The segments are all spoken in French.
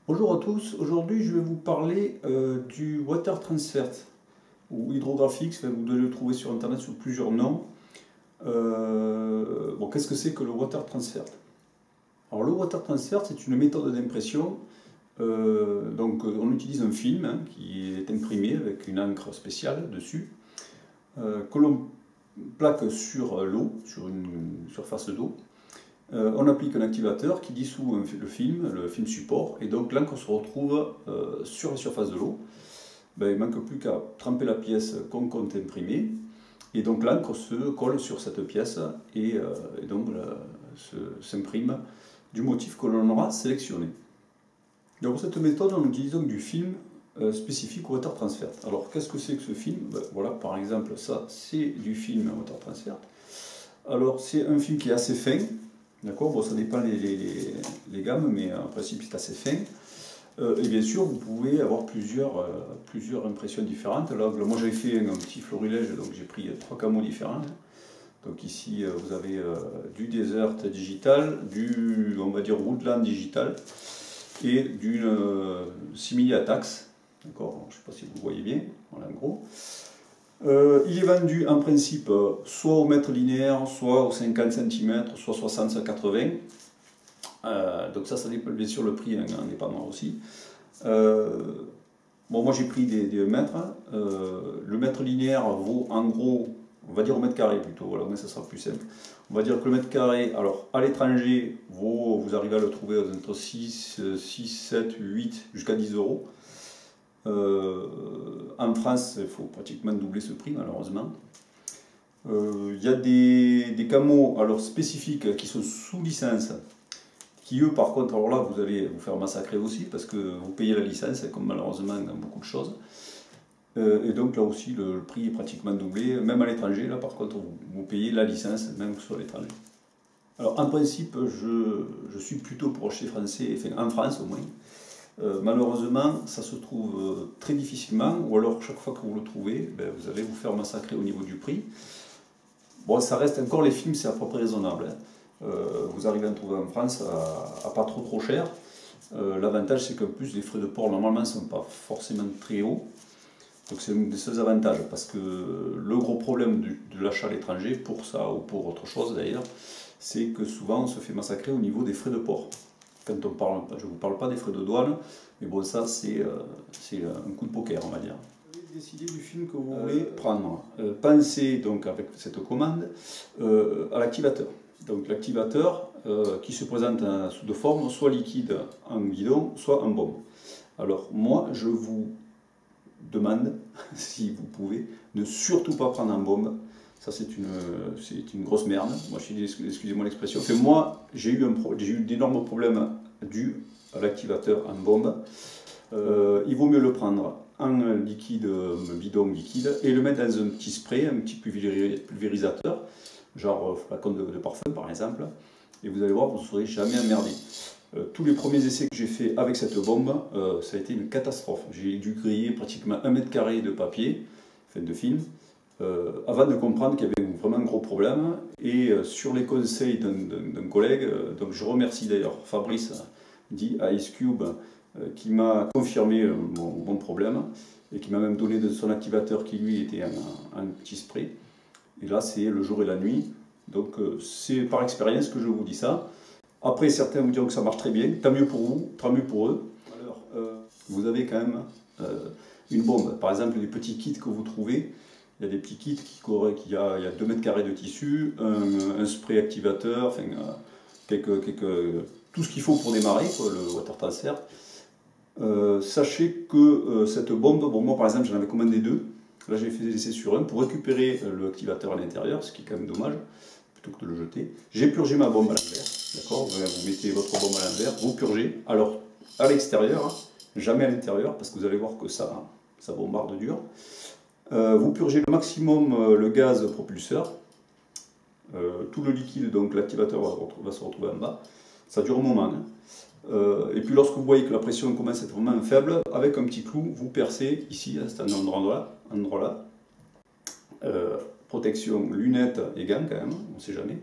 Bonjour à tous, aujourd'hui je vais vous parler du water transfer ou hydrographique, vous devez le trouver sur internet sous plusieurs noms. Bon, qu'est-ce que c'est que le water transfer? Alors le water transfer, c'est une méthode d'impression. Donc on utilise un film qui est imprimé avec une encre spéciale dessus, que l'on plaque sur l'eau, sur une surface d'eau. On applique un activateur qui dissout le film support, et donc l'encre se retrouve sur la surface de l'eau. Ben, il ne manque plus qu'à tremper la pièce qu'on compte imprimer, et donc l'encre se colle sur cette pièce et donc s'imprime du motif que l'on aura sélectionné. Donc pour cette méthode, on utilise donc du film spécifique au water transfer. Alors qu'est-ce que c'est que ce film? Ben, voilà, par exemple, ça c'est du film water transfer. Alors c'est un film qui est assez fin. D'accord, bon, ça dépend les gammes, mais en principe c'est assez fin. Et bien sûr, vous pouvez avoir plusieurs impressions différentes. Là, moi j'avais fait un petit florilège, donc j'ai pris 3 camos différents. Donc ici, vous avez du desert digital, du, on va dire, woodland digital, et d'une simili Atax. D'accord, je ne sais pas si vous voyez bien, voilà en gros. Il est vendu en principe soit au mètre linéaire, soit au 50 cm, soit 60-80. Donc ça dépend, bien sûr, le prix n'est pas mal aussi. Bon, moi j'ai pris des mètres. Le mètre linéaire vaut en gros, on va dire au mètre carré plutôt, voilà, mais ça sera plus simple. On va dire que le mètre carré, alors à l'étranger, vous arrivez à le trouver entre 6, 7, 8 jusqu'à 10 euros. En France, il faut pratiquement doubler ce prix, malheureusement. Il y a des camos alors, spécifiques qui sont sous licence, qui eux, par contre, alors là, vous allez vous faire massacrer aussi, parce que vous payez la licence, comme malheureusement dans beaucoup de choses. Et donc là aussi, le prix est pratiquement doublé, même à l'étranger. Là, par contre, vous payez la licence, même que ce soit à l'étranger. Alors, en principe, je suis plutôt pour acheter français, enfin en France au moins. Malheureusement, ça se trouve très difficilement, ou alors chaque fois que vous le trouvez, ben, vous allez vous faire massacrer au niveau du prix. Bon, ça reste encore, les films, c'est à peu près raisonnable. Vous arrivez à en trouver en France à pas trop cher. L'avantage, c'est qu'en plus, les frais de port, normalement, ne sont pas forcément très hauts. Donc c'est un des seuls avantages, parce que le gros problème de l'achat à l'étranger, pour ça ou pour autre chose d'ailleurs, c'est que souvent on se fait massacrer au niveau des frais de port. Quand on parle, je ne vous parle pas des frais de douane, mais bon, ça c'est un coup de poker, on va dire. Vous avez décidé du film que vous voulez prendre. Pensez donc avec cette commande à l'activateur. Donc l'activateur qui se présente sous deux formes, soit liquide en bidon, soit en bombe. Alors moi, je vous demande, si vous pouvez, ne surtout pas prendre en bombe. Ça, c'est une grosse merde. Moi, excusez-moi l'expression. Enfin, moi, j'ai eu d'énormes problèmes dus à l'activateur en bombe. Il vaut mieux le prendre en liquide, bidon liquide, et le mettre dans un petit spray, un petit pulvérisateur, genre flacon de parfum par exemple, et vous allez voir, vous ne serez jamais emmerdé. Tous les premiers essais que j'ai fait avec cette bombe, ça a été une catastrophe. J'ai dû griller pratiquement 1 mètre carré de papier, enfin de film, avant de comprendre qu'il y avait vraiment un gros problème. Et sur les conseils d'un collègue, donc je remercie d'ailleurs Fabrice, dit Ice Cube, qui m'a confirmé mon problème, et qui m'a même donné de son activateur qui lui était un petit spray. Et là c'est le jour et la nuit, donc c'est par expérience que je vous dis ça. Après, certains vous diront que ça marche très bien, tant mieux pour vous, tant mieux pour eux. Alors, vous avez quand même une bombe. Par exemple, les petits kits que vous trouvez, il y a des petits kits il y a 2 mètres carrés de tissu, un spray activateur, enfin, tout ce qu'il faut pour démarrer, quoi, le water transfer. Sachez que cette bombe, bon, moi par exemple, j'en avais commandé 2. Là, j'ai fait des essais sur un pour récupérer l'activateur à l'intérieur, ce qui est quand même dommage, plutôt que de le jeter. J'ai purgé ma bombe à l'envers. D'accord, vous mettez votre bombe à l'envers, vous purgez. Alors, à l'extérieur, jamais à l'intérieur, parce que vous allez voir que ça bombarde dur. Vous purgez le maximum le gaz propulseur. Tout le liquide, donc l'activateur va se retrouver en bas. Ça dure un moment. Et puis lorsque vous voyez que la pression commence à être vraiment faible, avec un petit clou, vous percez ici, à cet endroit-là. Protection, lunettes et gants quand même, on ne sait jamais.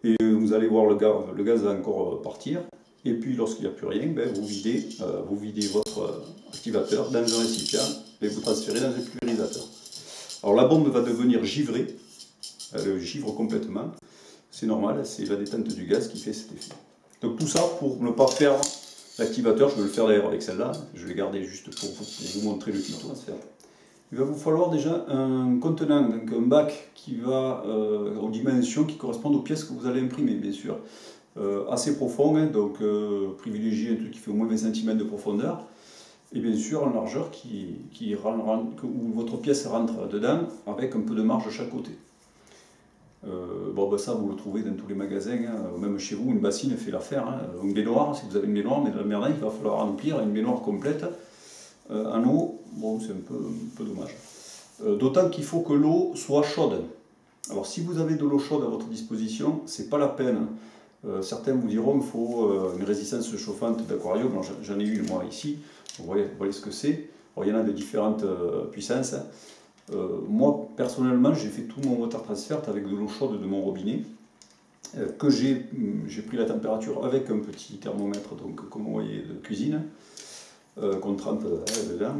Et vous allez voir le gaz va encore partir. Et puis lorsqu'il n'y a plus rien, ben, vous videz votre activateur dans un récipient et vous transférez dans un pulvérisateur. Alors la bombe va devenir givrée, elle givre complètement, c'est normal, c'est la détente du gaz qui fait cet effet. Donc tout ça pour ne pas perdre l'activateur, je vais le faire d'ailleurs avec celle-là, je vais garder juste pour vous montrer le tuto à se faire. Il va vous falloir déjà un contenant, donc un bac qui va aux dimensions qui correspondent aux pièces que vous allez imprimer, bien sûr. Assez profond, hein, donc privilégiez un truc qui fait au moins 20 cm de profondeur. Et bien sûr en largeur où votre pièce rentre dedans avec un peu de marge de chaque côté. Bon, ben ça vous le trouvez dans tous les magasins, hein, même chez vous, une bassine fait l'affaire. Hein, une baignoire, si vous avez une baignoire, mais de la merde, il va falloir remplir une baignoire complète en eau. Bon, c'est un peu dommage. D'autant qu'il faut que l'eau soit chaude. Alors si vous avez de l'eau chaude à votre disposition, c'est pas la peine. Certains vous diront qu'il faut une résistance chauffante d'aquarium. J'en ai une moi ici, vous voyez ce que c'est. Il y en a de différentes puissances. Moi personnellement j'ai fait tout mon water transfer avec de l'eau chaude de mon robinet, que j'ai pris la température avec un petit thermomètre, donc comme vous voyez, de cuisine, qu'on trempe dedans.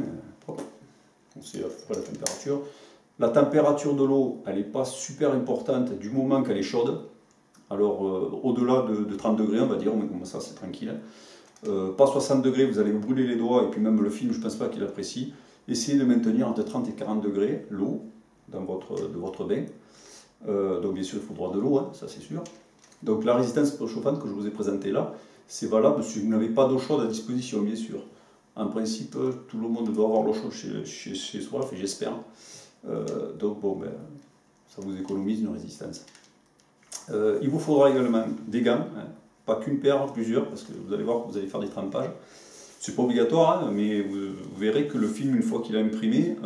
On sait à peu près la température. La température de l'eau, elle n'est pas super importante du moment qu'elle est chaude. Alors, au-delà de 30 degrés, on va dire, mais comme ça, c'est tranquille. Pas 60 degrés, vous allez vous brûler les doigts, et puis même le film, je ne pense pas qu'il apprécie. Essayez de maintenir entre 30 et 40 degrés l'eau de votre bain. Donc, bien sûr, il faudra de l'eau, hein, ça c'est sûr. Donc, la résistance chauffante que je vous ai présentée là, c'est valable si vous n'avez pas d'eau chaude à disposition, bien sûr. En principe, tout le monde doit avoir l'eau chaude chez soi, enfin, j'espère. Donc, bon, ben, ça vous économise une résistance. Il vous faudra également des gants, hein, pas qu'une paire, plusieurs, parce que vous allez voir que vous allez faire des trempages. C'est pas obligatoire, hein, mais vous verrez que le film, une fois qu'il est imprimé,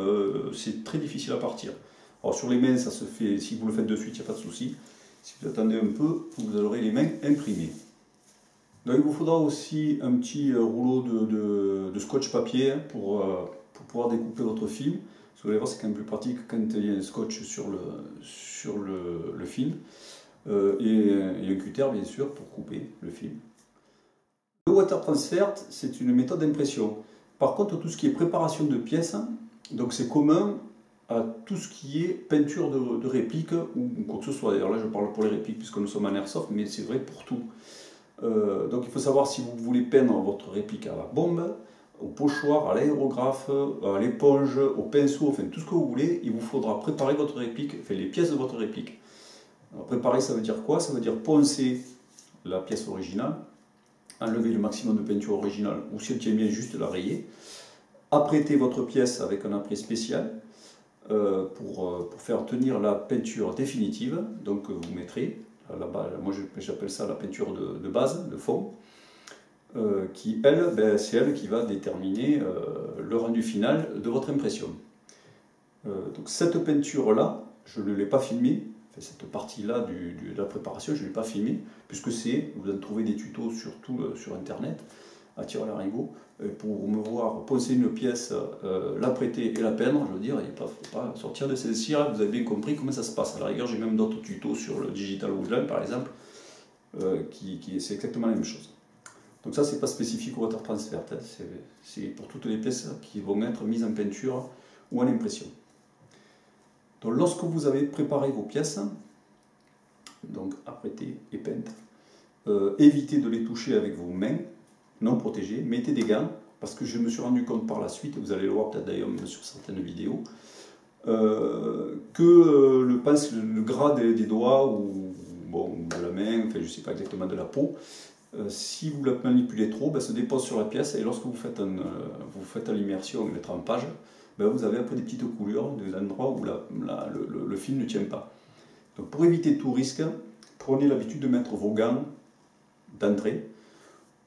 c'est très difficile à partir. Alors sur les mains, ça se fait, si vous le faites de suite, il n'y a pas de souci. Si vous attendez un peu, vous aurez les mains imprimées. Donc il vous faudra aussi un petit rouleau de scotch papier pour pouvoir découper votre film. Ce que vous allez voir, c'est quand même plus pratique quand il y a un scotch sur le film. Et un cutter bien sûr pour couper le film. Le water transfer, c'est une méthode d'impression. Par contre, tout ce qui est préparation de pièces, donc c'est commun à tout ce qui est peinture de réplique ou quoi que ce soit. D'ailleurs là je parle pour les répliques puisque nous sommes en airsoft, mais c'est vrai pour tout. Donc il faut savoir si vous voulez peindre votre réplique à la bombe, au pochoir, à l'aérographe, à l'éponge, au pinceau, enfin tout ce que vous voulez, il vous faudra préparer votre réplique, enfin les pièces de votre réplique. Alors, préparer, ça veut dire quoi? Ça veut dire poncer la pièce originale, enlever le maximum de peinture originale, ou si elle tient bien, juste la rayer, apprêter votre pièce avec un apprêt spécial pour faire tenir la peinture définitive. Donc vous mettrez, moi j'appelle ça la peinture de base, de fond, qui elle, ben, c'est elle qui va déterminer le rendu final de votre impression. Donc cette peinture-là, je ne l'ai pas filmée. Cette partie-là de la préparation, je ne l'ai pas filmée, puisque vous allez trouver des tutos sur Internet, à Tire-Larigot, pour me voir poncer une pièce, l'apprêter et la peindre. Je veux dire, il ne faut pas sortir de ces cires, vous avez bien compris comment ça se passe. À la rigueur, j'ai même d'autres tutos sur le Digital Woodland, par exemple, c'est exactement la même chose. Donc ça, c'est pas spécifique au water transfer, c'est pour toutes les pièces qui vont être mises en peinture ou en impression. Donc lorsque vous avez préparé vos pièces, donc apprêtées et peintes, évitez de les toucher avec vos mains non protégées, mettez des gants, parce que je me suis rendu compte par la suite, vous allez le voir peut-être d'ailleurs sur certaines vidéos, que le gras des doigts ou bon, de la main, enfin je ne sais pas exactement de la peau, si vous la manipulez trop, ben, se dépose sur la pièce et lorsque vous faites l'immersion et le trempage, ben, vous avez un peu des petites coulures, des endroits où le film ne tient pas. Donc pour éviter tout risque, prenez l'habitude de mettre vos gants d'entrée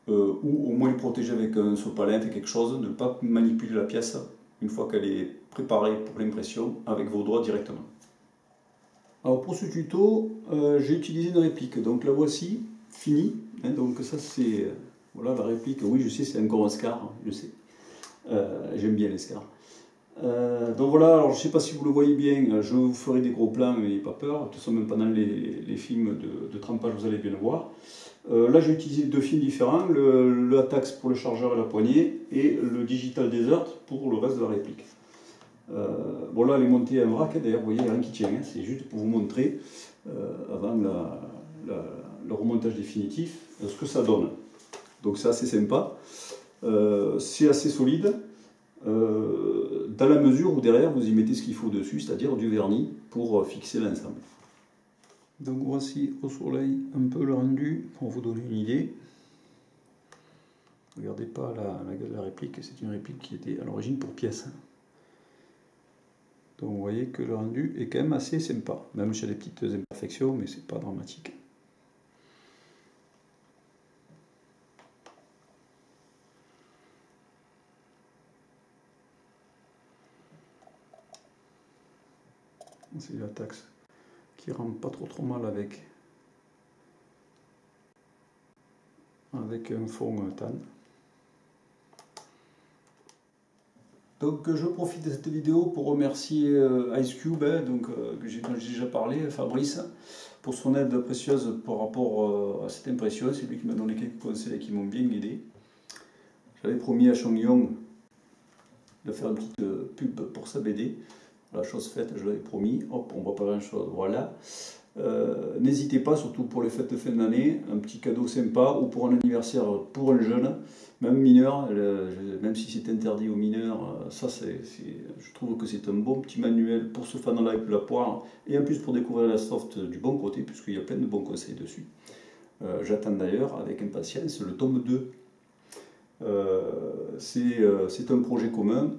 ou au moins les protéger avec un sopalin, quelque chose, ne pas manipuler la pièce une fois qu'elle est préparée pour l'impression avec vos doigts directement. Alors pour ce tuto, j'ai utilisé une réplique, donc la voici, finie. Hein, donc ça c'est voilà la réplique, oui je sais c'est encore un Scar, je sais, j'aime bien les Scars. Donc voilà, alors je ne sais pas si vous le voyez bien, je vous ferai des gros plans, mais pas peur. De toute façon, même pendant les films de trempage, vous allez bien le voir. Là, j'ai utilisé deux fils différents, le Atax pour le chargeur et la poignée, et le Digital Desert pour le reste de la réplique. Bon là, elle est montée en vrac, d'ailleurs, vous voyez, il n'y a rien qui tient, hein, c'est juste pour vous montrer, avant le remontage définitif, ce que ça donne. Donc c'est assez sympa, c'est assez solide, dans la mesure où derrière, vous y mettez ce qu'il faut dessus, c'est-à-dire du vernis pour fixer l'ensemble. Donc voici au soleil un peu le rendu pour vous donner une idée. Regardez pas la gueule de la réplique, c'est une réplique qui était à l'origine pour pièce. Donc vous voyez que le rendu est quand même assez sympa, même s'il y a des petites imperfections, mais c'est pas dramatique. C'est la taxe qui rentre pas trop mal avec un fond tan. Donc je profite de cette vidéo pour remercier Ice Cube, dont j'ai déjà parlé, Fabrice, pour son aide précieuse par rapport à cette impression. C'est lui qui m'a donné quelques conseils qui m'ont bien aidé. J'avais promis à Chong Yong de faire une petite pub pour sa BD. La chose faite, je l'avais promis. Hop, on voit pas grand chose. Voilà. N'hésitez pas, surtout pour les fêtes de fin d'année, un petit cadeau sympa ou pour un anniversaire pour un jeune, même mineur, même si c'est interdit aux mineurs, je trouve que c'est un bon petit manuel pour se faire dans la poire et en plus pour découvrir la soft du bon côté, puisqu'il y a plein de bons conseils dessus. J'attends d'ailleurs avec impatience le tome 2. C'est un projet commun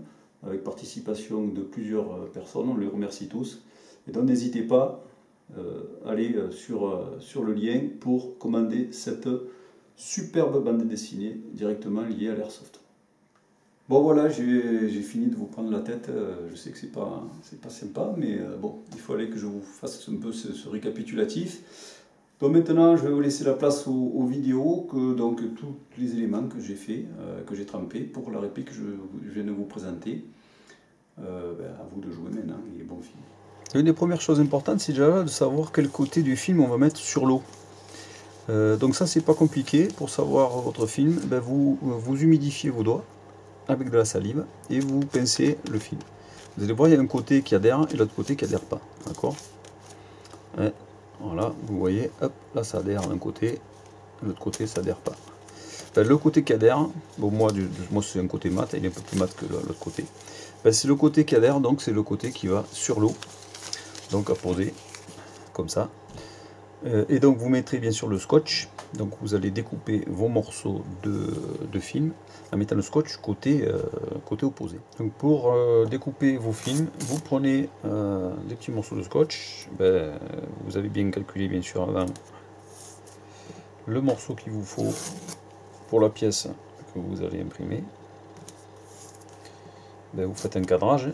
avec participation de plusieurs personnes, on les remercie tous. Et donc n'hésitez pas à aller sur le lien pour commander cette superbe bande dessinée directement liée à l'Airsoft. Bon voilà, j'ai fini de vous prendre la tête, je sais que c'est pas sympa, mais bon, il fallait que je vous fasse un peu ce récapitulatif. Donc maintenant, je vais vous laisser la place aux vidéos, donc tous les éléments que j'ai fait, que j'ai trempés pour la réplique que je viens de vous présenter. À vous de jouer maintenant, il est bon film. Une des premières choses importantes, c'est déjà de savoir quel côté du film on va mettre sur l'eau. Donc ça, c'est pas compliqué. Pour savoir votre film, vous humidifiez vos doigts avec de la salive et vous pincez le film. Vous allez voir, il y a un côté qui adhère et l'autre côté qui adhère pas. D'accord? Voilà, vous voyez, hop, là ça adhère d'un côté, l'autre côté ça adhère pas. Le côté qui adhère, bon, moi c'est un côté mat, il est un peu plus mat que l'autre côté. C'est le côté qui adhère, donc c'est le côté qui va sur l'eau, donc à poser comme ça. Et donc vous mettrez bien sûr le scotch, donc vous allez découper vos morceaux de film en mettant le scotch côté opposé. Donc pour découper vos films, vous prenez des petits morceaux de scotch, vous avez bien calculé bien sûr avant le morceau qu'il vous faut pour la pièce que vous allez imprimer. Vous faites un cadrage.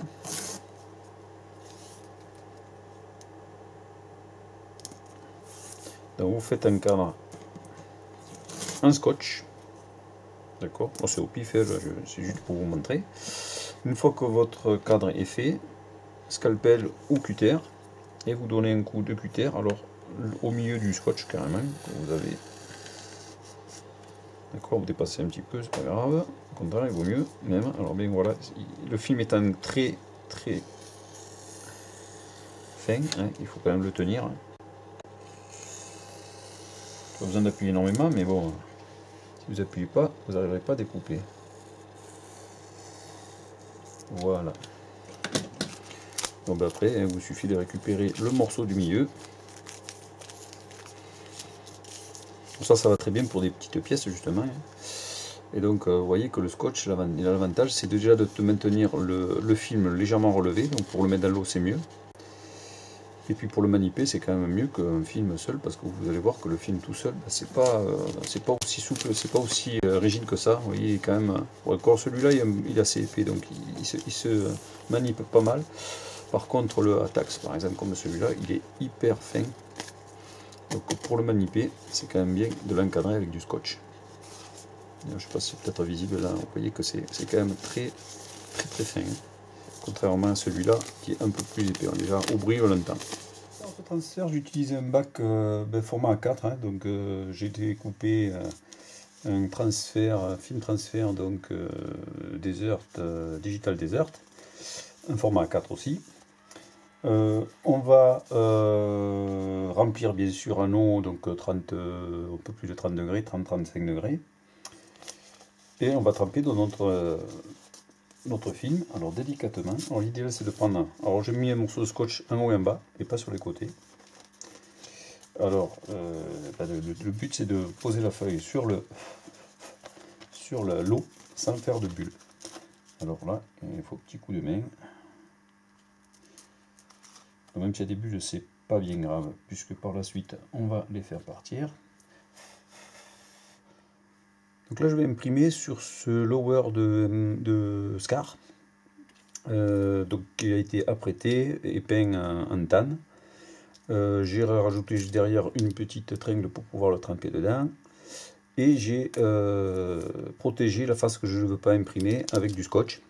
Donc vous faites un cadre en scotch, d'accord, bon, c'est au pif, c'est juste pour vous montrer. Une fois que votre cadre est fait, scalpel ou cutter, et vous donnez un coup de cutter, alors au milieu du scotch carrément, que vous avez, d'accord, vous dépassez un petit peu, c'est pas grave, au contraire il vaut mieux même, alors bien voilà, le film étant très fin, hein, il faut quand même le tenir. Pas besoin d'appuyer énormément, mais bon, si vous appuyez pas, vous n'arriverez pas à découper. Voilà. Donc après, il vous suffit de récupérer le morceau du milieu. Ça va très bien pour des petites pièces justement. Et donc, vous voyez que le scotch, il a l'avantage, c'est déjà de te maintenir le film légèrement relevé. Donc pour le mettre dans l'eau, c'est mieux. Et puis pour le maniper, c'est quand même mieux qu'un film seul, parce que vous allez voir que le film tout seul, c'est pas aussi souple, c'est pas aussi rigide que ça. Vous voyez, quand même, encore celui-là, il est assez épais, donc il se manipe pas mal. Par contre, le Atax, par exemple, comme celui-là, il est hyper fin. Donc pour le maniper, c'est quand même bien de l'encadrer avec du scotch. Je ne sais pas si c'est peut-être visible là, vous voyez que c'est quand même très fin. contrairement à celui-là qui est un peu plus épais. Déjà au bruit on l'entend. Pour ce transfert j'utilise un bac format A4, hein, donc j'ai découpé un transfert, film transfert, donc Desert, Digital Desert, un format A4 aussi. On va remplir bien sûr en eau, donc 30, un peu plus de 30 degrés, 30-35 degrés. Et on va tremper dans notre film, alors délicatement. Alors l'idéal c'est de prendre, alors j'ai mis un morceau de scotch en haut et en bas, et pas sur les côtés. Alors le but c'est de poser la feuille sur l'eau sans faire de bulle. Alors là, il faut un petit coup de main. Même s'il y a des bulles, c'est pas bien grave, puisque par la suite, on va les faire partir. Donc là, je vais imprimer sur ce lower de Scar, donc qui a été apprêté et peint en tan. J'ai rajouté derrière une petite tringle pour pouvoir le tremper dedans. Et j'ai protégé la face que je ne veux pas imprimer avec du scotch.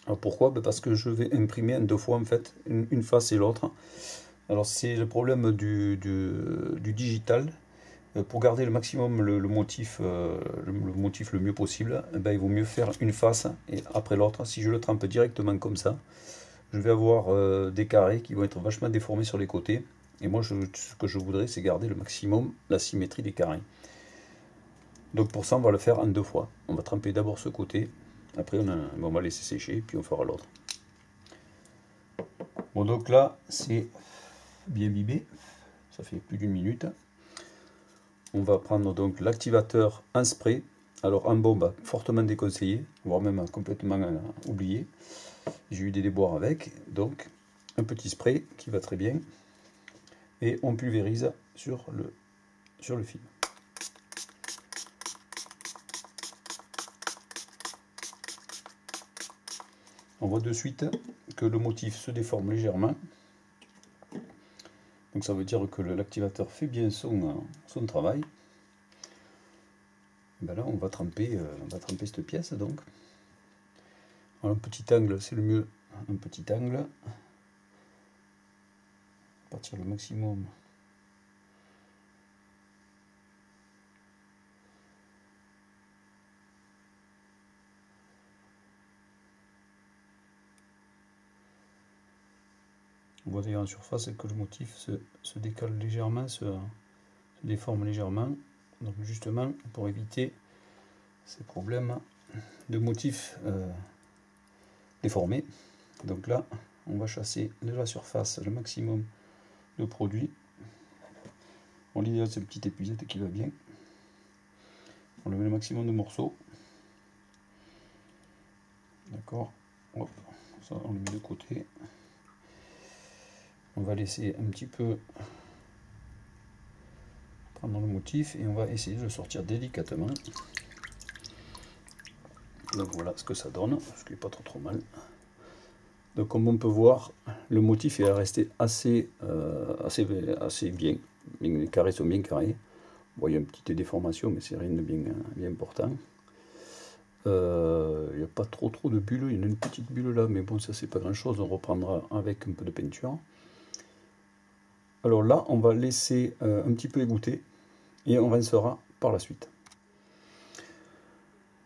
Alors pourquoi? Parce que je vais imprimer en 2 fois en fait, une face et l'autre. Alors c'est le problème du digital. Pour garder le maximum le motif le mieux possible, ben, il vaut mieux faire une face et après l'autre. Si je le trempe directement comme ça, je vais avoir des carrés qui vont être vachement déformés sur les côtés. Et moi, ce que je voudrais, c'est garder le maximum la symétrie des carrés. Donc pour ça, on va le faire en 2 fois. On va tremper d'abord ce côté, après on va laisser sécher, puis on fera l'autre. Bon, donc là, c'est bien bibé, ça fait plus d'1 minute. On va prendre donc l'activateur en spray. Alors en bombe, fortement déconseillé, voire même complètement oublié. J'ai eu des déboires avec, donc un petit spray qui va très bien. Et on pulvérise sur le film. On voit de suite que le motif se déforme légèrement. Donc ça veut dire que l'activateur fait bien son travail. Ben là on va tremper cette pièce donc. Alors, un petit angle, c'est le mieux, un petit angle. Partir le maximum. On voit d'ailleurs en surface que le motif se décale légèrement, se déforme légèrement. Donc justement pour éviter ces problèmes de motifs déformés. Donc là, on va chasser de la surface le maximum de produit. Bon, l'idéal c'est une petite épuisette qui va bien. On le met le maximum de morceaux. D'accord. Hop, ça on le met de côté. On va laisser un petit peu prendre le motif et on va essayer de le sortir délicatement. Donc voilà ce que ça donne, ce qui n'est pas trop mal. Donc comme on peut voir, le motif est resté assez bien. Les carrés sont bien carrés. Bon, il y a une petite déformation, mais c'est rien de bien important. Il n'y a pas trop de bulles, il y en a une petite bulle là, mais bon, ça c'est pas grand chose, on reprendra avec un peu de peinture. Alors là, on va laisser un petit peu égoutter et on rincera par la suite.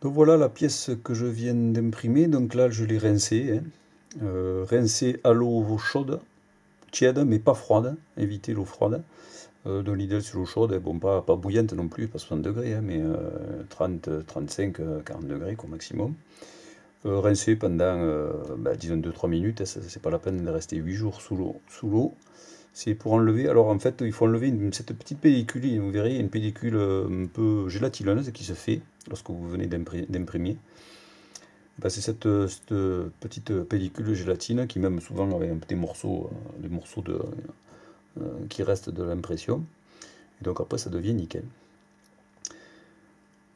Donc voilà la pièce que je viens d'imprimer. Donc là, je l'ai rincée. Rincée à l'eau chaude, tiède, mais pas froide. Évitez l'eau froide. Donc l'idéal, c'est l'eau chaude. Bon, pas bouillante non plus, pas 60 degrés, hein, mais 30, 35, 40 degrés au maximum. Rincée pendant, disons 2-3 minutes. C'est pas la peine de rester 8 jours sous l'eau. C'est pour enlever, alors en fait il faut enlever cette petite pellicule, vous verrez il y a une pellicule un peu gélatineuse qui se fait lorsque vous venez d'imprimer. Ben, c'est cette petite pellicule de gélatine qui même souvent avec des morceaux qui restent de l'impression. Et donc après ça devient nickel.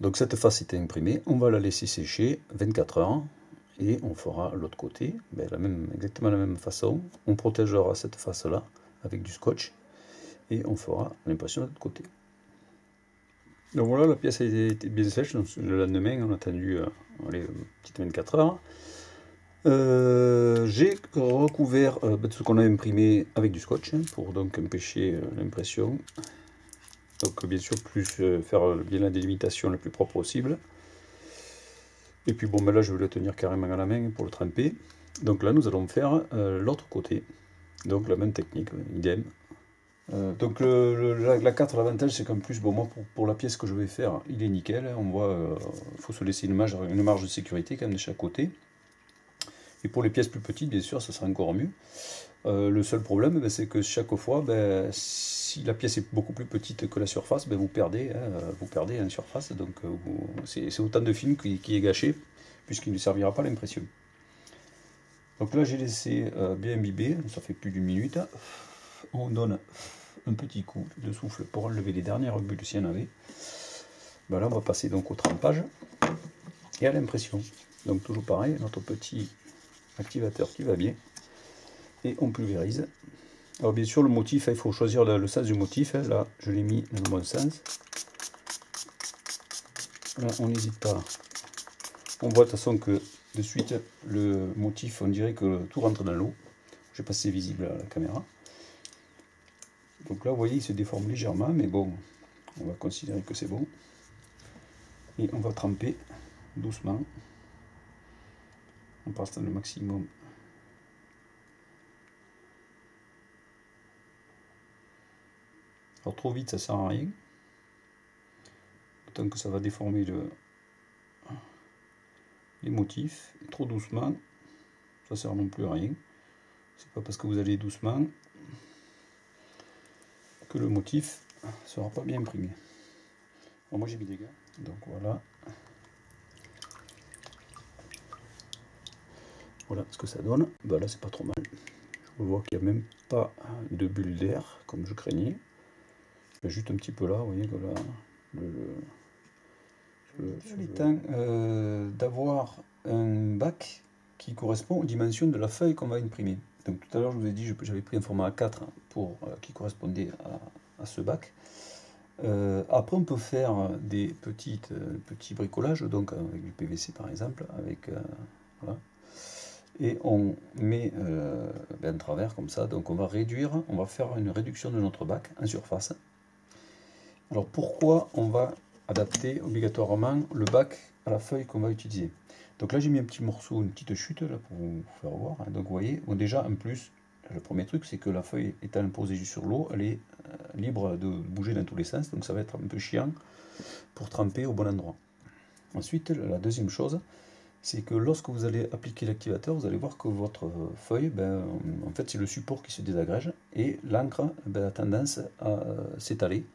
Donc cette face est imprimée, on va la laisser sécher 24 heures et on fera l'autre côté, exactement la même façon. On protégera cette face là avec du scotch et on fera l'impression de l'autre côté. Donc voilà, la pièce a été bien sèche. Donc le lendemain on a attendu les petites 24 heures. J'ai recouvert ce qu'on a imprimé avec du scotch hein, pour donc empêcher l'impression. Donc bien sûr faire bien la délimitation le plus propre possible. Et puis bon, ben là je vais le tenir carrément à la main pour le tremper. Donc là nous allons faire l'autre côté. Donc la même technique, idem. Donc la carte, l'avantage c'est qu'en plus, bon, moi pour la pièce que je vais faire, il est nickel. On voit, il faut se laisser une marge de sécurité quand même de chaque côté. Et pour les pièces plus petites, bien sûr, ça sera encore mieux. Le seul problème, ben, c'est que chaque fois, ben, si la pièce est beaucoup plus petite que la surface, ben, vous perdez en surface. Donc c'est autant de film qui est gâché, puisqu'il ne servira pas à l'impression. Donc là, j'ai laissé bien imbiber, ça fait plus d'une minute. On donne un petit coup de souffle pour enlever les dernières bulles s'il y en avait. Ben là, on va passer donc au trempage et à l'impression. Donc toujours pareil, notre petit activateur qui va bien. Et on pulvérise. Alors bien sûr, le motif, il faut choisir le sens du motif. Là, je l'ai mis dans le bon sens. Là, on n'hésite pas. On voit de toute façon que de suite, le motif, on dirait que tout rentre dans l'eau. Je sais pas si c'est visible à la caméra. Donc là, vous voyez, il se déforme légèrement, mais bon, on va considérer que c'est bon. Et on va tremper doucement, en passant le maximum. Alors trop vite, ça sert à rien. Tant que ça va déformer les motifs. Et trop doucement, ça sert non plus à rien. C'est pas parce que vous allez doucement que le motif sera pas bien imprimé. Bon, moi j'ai mis des gants, donc voilà. Voilà ce que ça donne. Ben là c'est pas trop mal. Je vois qu'il n'y a même pas de bulle d'air comme je craignais. Juste un petit peu là, vous voyez que là, il est temps d'avoir un bac qui correspond aux dimensions de la feuille qu'on va imprimer. Donc tout à l'heure je vous ai dit que j'avais pris un format A4 pour, qui correspondait à ce bac. Après on peut faire des petits bricolages, donc avec du PVC par exemple, avec voilà. Et on met un travers comme ça, donc on va faire une réduction de notre bac en surface. Alors pourquoi on va adapter obligatoirement le bac à la feuille qu'on va utiliser? Donc là j'ai mis un petit morceau, une petite chute là pour vous faire voir. Donc vous voyez, bon, déjà en plus, le premier truc c'est que la feuille étant posée sur l'eau, elle est libre de bouger dans tous les sens, donc ça va être un peu chiant pour tremper au bon endroit. Ensuite, la deuxième chose, c'est que lorsque vous allez appliquer l'activateur, vous allez voir que votre feuille, en fait c'est le support qui se désagrège et l'encre a tendance à s'étaler.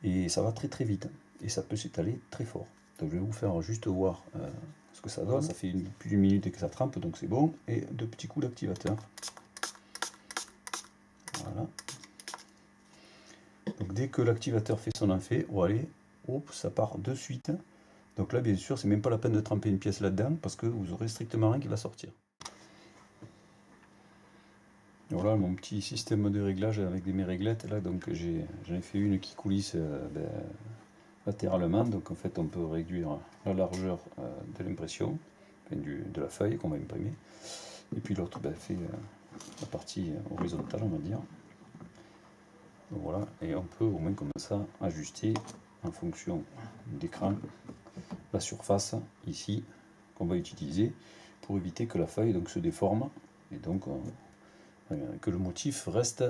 Et ça va très très vite. Et ça peut s'étaler très fort. Donc je vais vous faire juste voir ce que ça donne. Ça fait plus d'une minute que ça trempe, donc c'est bon. Et deux petits coups d'activateur. Voilà. Donc dès que l'activateur fait son effet, oh, allez, hop, ça part de suite. Donc là, bien sûr, c'est même pas la peine de tremper une pièce là-dedans, parce que vous aurez strictement rien qui va sortir. Voilà mon petit système de réglage avec mes réglettes là, donc j'en ai fait une qui coulisse latéralement, donc en fait on peut réduire la largeur de l'impression, de la feuille qu'on va imprimer, et puis l'autre fait la partie horizontale on va dire. Donc voilà, et on peut au moins comme ça ajuster en fonction d'écran la surface ici qu'on va utiliser pour éviter que la feuille donc se déforme et donc que le motif reste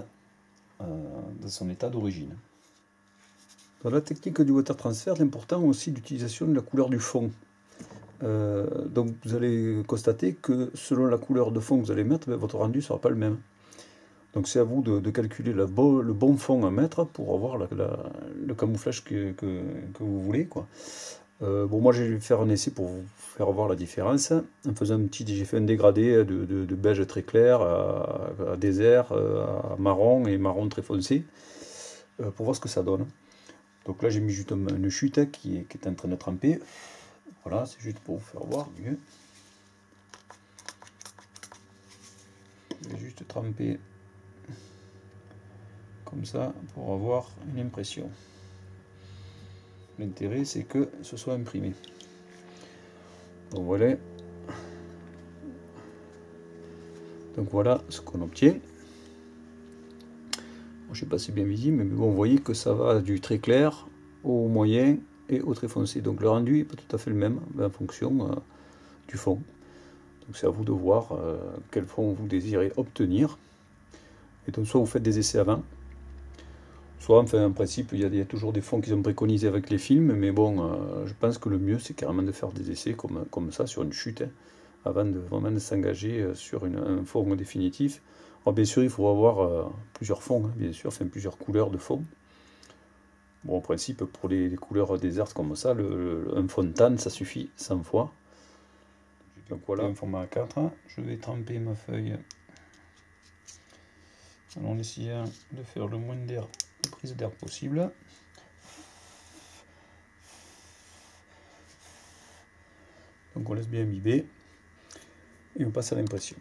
dans son état d'origine. Dans la technique du water transfer, l'important aussi l'utilisation de la couleur du fond. Donc vous allez constater que selon la couleur de fond que vous allez mettre, votre rendu ne sera pas le même. Donc c'est à vous de calculer le bon fond à mettre pour avoir le camouflage que vous voulez, quoi. Bon, moi je vais faire un essai pour vous faire voir la différence en faisant j'ai fait un dégradé de beige très clair à désert, à marron et marron très foncé pour voir ce que ça donne. Donc là j'ai mis juste une chute qui est en train de tremper. Voilà, c'est juste pour vous faire voir mieux. Je vais juste tremper comme ça pour avoir une impression. L'intérêt c'est que ce soit imprimé. Donc voilà, Donc voilà ce qu'on obtient. Bon, je ne sais pas si c'est bien visible, mais bon, vous voyez que ça va du très clair au moyen et au très foncé. Donc le rendu n'est pas tout à fait le même en fonction du fond. Donc c'est à vous de voir quel fond vous désirez obtenir. Et donc soit vous faites des essais avant, soit enfin en principe il y a toujours des fonds qui sont préconisés avec les films, mais bon, je pense que le mieux c'est carrément de faire des essais comme ça sur une chute, hein, avant de vraiment de s'engager sur un fond définitif. Alors bien sûr il faut avoir plusieurs fonds, hein, bien sûr, enfin plusieurs couleurs de fond. Bon en principe pour les couleurs désertes comme ça, un fond tan ça suffit 100 fois. Donc voilà un format A4, je vais tremper ma feuille en essayant de faire le moins de prise d'air possible. Donc on laisse bien imbiber et on passe à l'impression.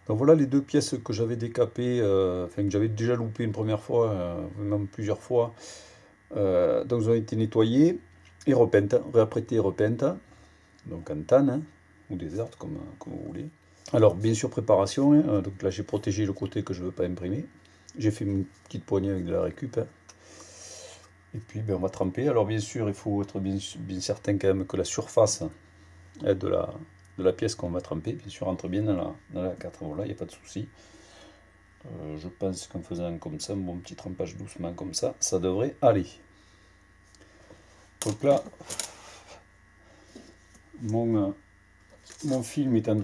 Donc voilà les deux pièces que j'avais décapées, enfin que j'avais déjà loupé une première fois, même plusieurs fois. Donc elles ont été nettoyées et repeintes, réapprêtées et repeintes, donc en tan hein, ou déserte comme vous voulez. Alors bien sûr préparation, hein, donc là j'ai protégé le côté que je ne veux pas imprimer. J'ai fait une petite poignée avec de la récup. Hein. Et puis ben, on va tremper. Alors bien sûr il faut être bien certain quand même que la surface de la pièce qu'on va tremper, bien sûr, rentre bien dans la 4. Voilà, il n'y a pas de souci. Je pense qu'en faisant comme ça, un bon petit trempage doucement comme ça, ça devrait aller. Donc là, mon film est en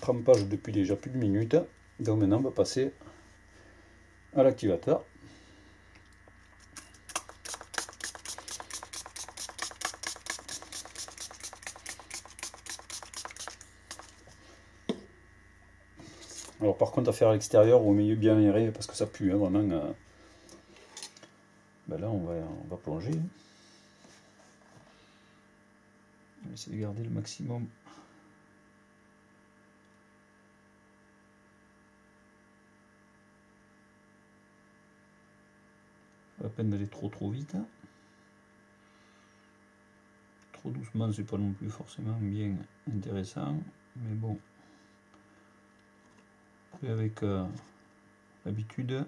trempage depuis déjà plus de minutes. Donc maintenant, on va passer à l'activateur. Alors par contre à faire à l'extérieur ou au milieu bien aéré parce que ça pue hein, vraiment. Ben là on va plonger. On va essayer de garder le maximum. Pas la peine d'aller trop vite. Hein. Trop doucement c'est pas non plus forcément bien intéressant. Mais bon. Avec l'habitude.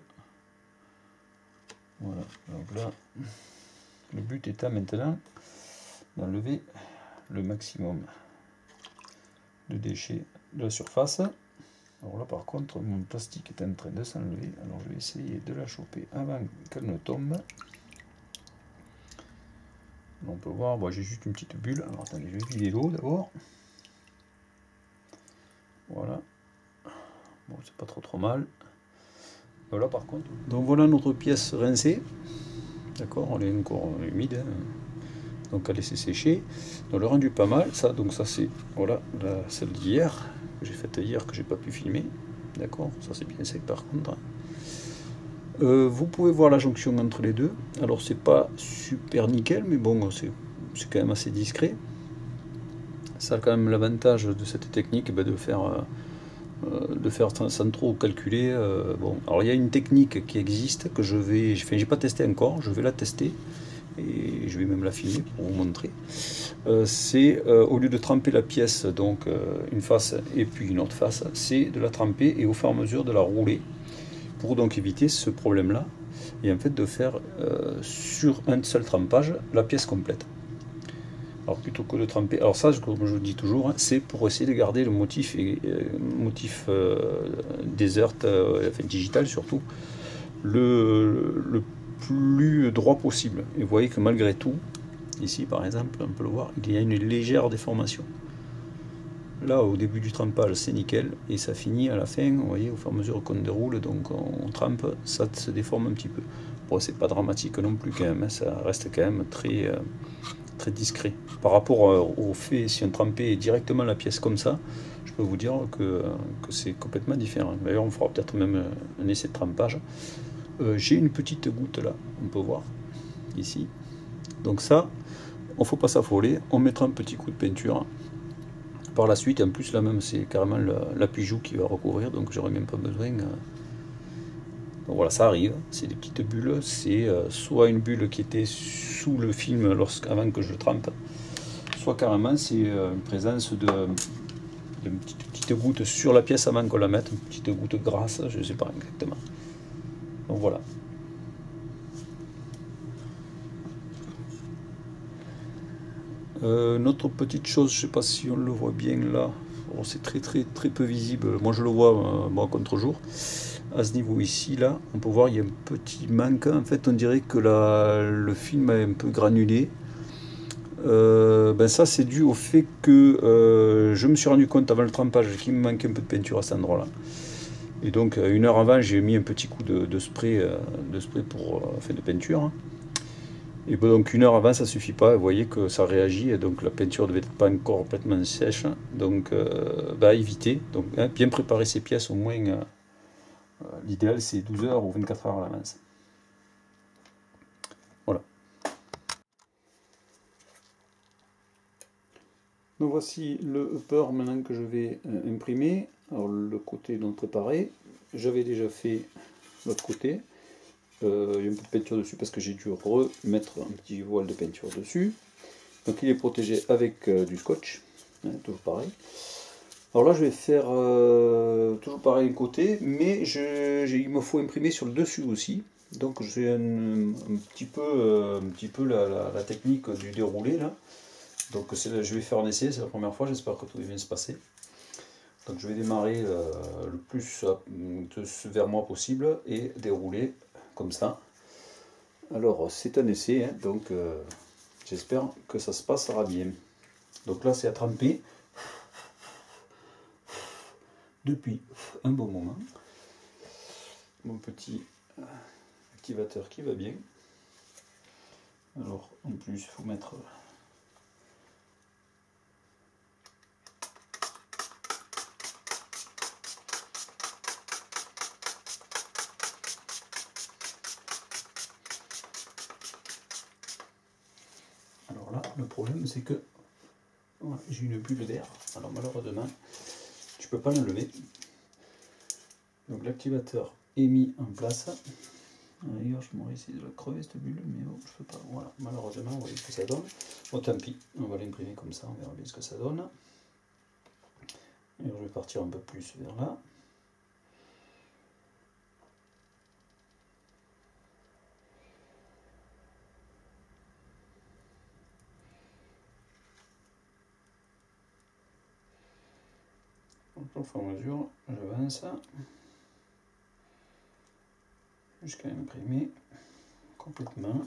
Voilà, donc là, le but étant maintenant d'enlever le maximum de déchets de la surface. Alors là par contre, mon plastique est en train de s'enlever, alors je vais essayer de la choper avant qu'elle ne tombe. On peut voir, bon, j'ai juste une petite bulle, alors attendez, je vais vider l'eau d'abord. Voilà. Bon, c'est pas trop mal. Voilà par contre. Donc voilà notre pièce rincée. D'accord, elle est encore humide. Hein. Donc à laisser sécher. Donc le rendu pas mal. Ça, donc ça c'est voilà celle d'hier que j'ai faite hier que j'ai pas pu filmer. D'accord, ça c'est bien sec par contre. Vous pouvez voir la jonction entre les deux. Alors c'est pas super nickel, mais bon c'est quand même assez discret. Ça a quand même l'avantage de cette technique de faire sans trop calculer. Bon, alors il y a une technique qui existe que j'ai pas testé encore, je vais la tester et je vais même la filmer pour vous montrer. C'est au lieu de tremper la pièce, donc une face et puis une autre face, c'est de la tremper et au fur et à mesure de la rouler pour donc éviter ce problème là et en fait de faire sur un seul trempage la pièce complète. Alors plutôt que de tremper, alors ça comme je dis toujours, hein, c'est pour essayer de garder le motif desert, enfin digital surtout, le plus droit possible. Et vous voyez que malgré tout, ici par exemple, on peut le voir, il y a une légère déformation. Là au début du trempage c'est nickel et ça finit à la fin, vous voyez, au fur et à mesure qu'on déroule, donc on trempe, ça se déforme un petit peu. Bon, c'est pas dramatique non plus quand même, hein, ça reste quand même très discret. Par rapport au fait, si on trempait directement la pièce comme ça, je peux vous dire que c'est complètement différent. D'ailleurs, on fera peut-être même un essai de trempage. J'ai une petite goutte là, on peut voir, ici. Donc ça, on ne faut pas s'affoler, on mettra un petit coup de peinture. Par la suite, en plus là même, c'est carrément l'appui-joue qui va recouvrir, donc j'aurais même pas besoin... Donc voilà, ça arrive, c'est des petites bulles, c'est soit une bulle qui était sous le film avant que je le trempe, soit carrément c'est une présence d'une petite goutte sur la pièce avant qu'on la mette, une petite goutte grasse, je ne sais pas exactement. Donc voilà. Une autre petite chose, je ne sais pas si on le voit bien là, oh, c'est très peu visible, moi je le vois bon, contre-jour. À ce niveau ici, là, on peut voir il y a un petit manque, en fait on dirait que le film est un peu granulé. Ben ça c'est dû au fait que je me suis rendu compte avant le trempage qu'il me manquait un peu de peinture à cet endroit là. Et donc 1 heure avant j'ai mis un petit coup de spray, pour, enfin, de peinture, hein. Et bon, donc 1 heure avant ça suffit pas, vous voyez que ça réagit, et donc la peinture ne devait être pas encore complètement sèche, donc bah, éviter, donc hein, bien préparer ses pièces au moins, l'idéal c'est 12 heures ou 24 heures à l'avance. Voilà. Donc voici le upper maintenant que je vais imprimer. Alors le côté donc préparé, j'avais déjà fait l'autre côté. Il y a un peu de peinture dessus parce que j'ai dû remettre un petit voile de peinture dessus. Donc il est protégé avec du scotch, hein, toujours pareil. Alors là je vais faire toujours pareil le côté, mais il me faut imprimer sur le dessus aussi. Donc j'ai un petit peu la technique du déroulé là. Donc je vais faire un essai, c'est la première fois, j'espère que tout va bien se passer. Donc je vais démarrer le plus vers moi possible et dérouler comme ça. Alors c'est un essai, hein, donc j'espère que ça se passera bien. Donc là c'est à tremper depuis un bon moment. Mon petit activateur qui va bien. Alors en plus il faut mettre... Alors là le problème c'est que voilà, j'ai une bulle d'air. Alors malheureusement tu peux pas l'enlever. Donc l'activateur est mis en place. D'ailleurs, je m'aurais essayé de la crever cette bulle, mais bon, je peux pas. Voilà, malheureusement, vous voyez ce que ça donne. Bon, tant pis, on va l'imprimer comme ça, on verra bien ce que ça donne. Alors, je vais partir un peu plus vers là. Donc, au fur et à mesure, j'avance jusqu'à imprimer complètement.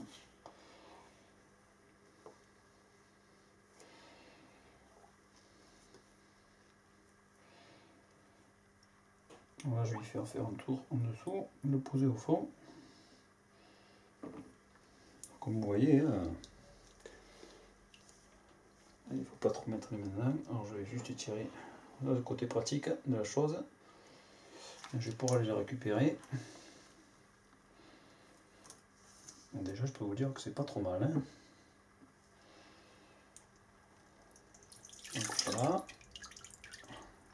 Là, je vais faire un tour en dessous, le poser au fond. Comme vous voyez, il ne faut pas trop mettre les mains dedans. Alors, je vais juste étirer le côté pratique de la chose. Je vais pouvoir les récupérer. Déjà, je peux vous dire que c'est pas trop mal, hein. Donc voilà,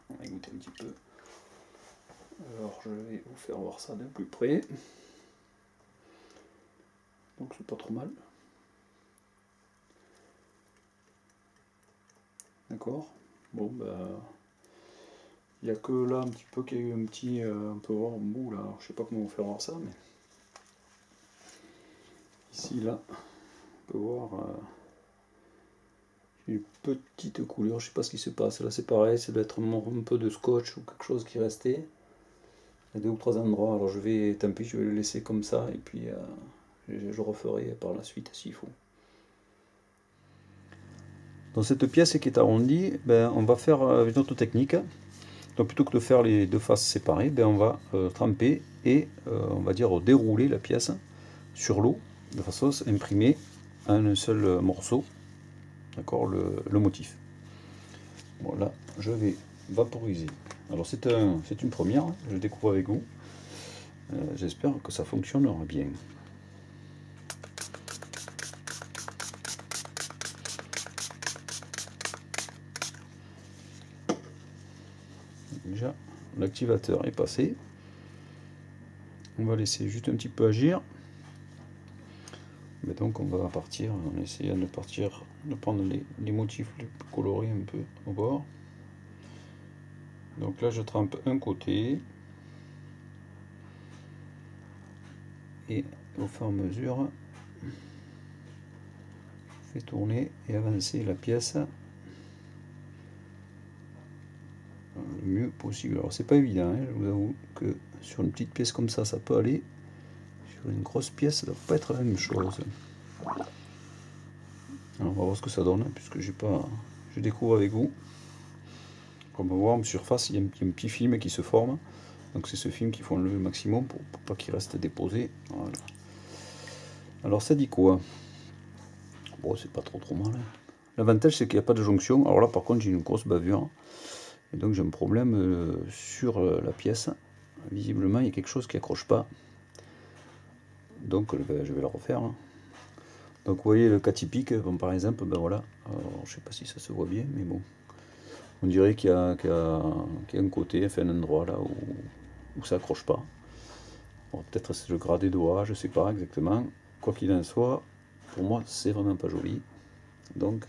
on va goûter un petit peu. Alors je vais vous faire voir ça d'un plus près. Donc c'est pas trop mal. D'accord. Bon bah il n'y a que là un petit peu qu'il y a eu un petit on peut voir en bout là. Alors, je sais pas comment vous faire voir ça, mais ici là on peut voir une petite couleur. Je sais pas ce qui se passe. Là c'est pareil, ça doit être un peu de scotch ou quelque chose qui restait. Il y a 2 ou 3 endroits. Alors je vais, tant pis, je vais le laisser comme ça et puis je referai par la suite s'il faut. Dans cette pièce qui est arrondie, ben, on va faire une autre technique. Donc plutôt que de faire les 2 faces séparées, ben, on va tremper et on va dire dérouler la pièce sur l'eau de façon à imprimer en un seul morceau, d'accord, le motif. Voilà, je vais vaporiser. Alors c'est une première, je découvre avec vous. J'espère que ça fonctionnera bien. Déjà, l'activateur est passé. On va laisser juste un petit peu agir. Mais donc on va partir en essayant de partir, de prendre les motifs les plus colorés un peu au bord. Donc là je trempe un côté et au fur et à mesure je fais tourner et avancer la pièce le mieux possible. Alors c'est pas évident, hein, je vous avoue que sur une petite pièce comme ça peut aller. Sur une grosse pièce, ça doit pas être la même chose. Alors on va voir ce que ça donne, puisque je découvre avec vous. Comme on va voir en surface, il y a un petit film qui se forme. Donc c'est ce film qu'il faut enlever le maximum pour pas qu'il reste déposé. Voilà. Alors ça dit quoi? Bon, c'est pas trop mal. Hein. L'avantage c'est qu'il n'y a pas de jonction. Alors là par contre j'ai une grosse bavure. Et donc j'ai un problème sur la pièce. Visiblement il y a quelque chose qui accroche pas. Donc je vais la refaire. Hein. Donc vous voyez le cas typique, bon, par exemple, ben voilà, alors, je sais pas si ça se voit bien, mais bon, on dirait qu'il y a un côté, enfin un endroit là où ça accroche pas. Bon, peut-être c'est le gras des doigts, je sais pas exactement. Quoi qu'il en soit, pour moi c'est vraiment pas joli. Donc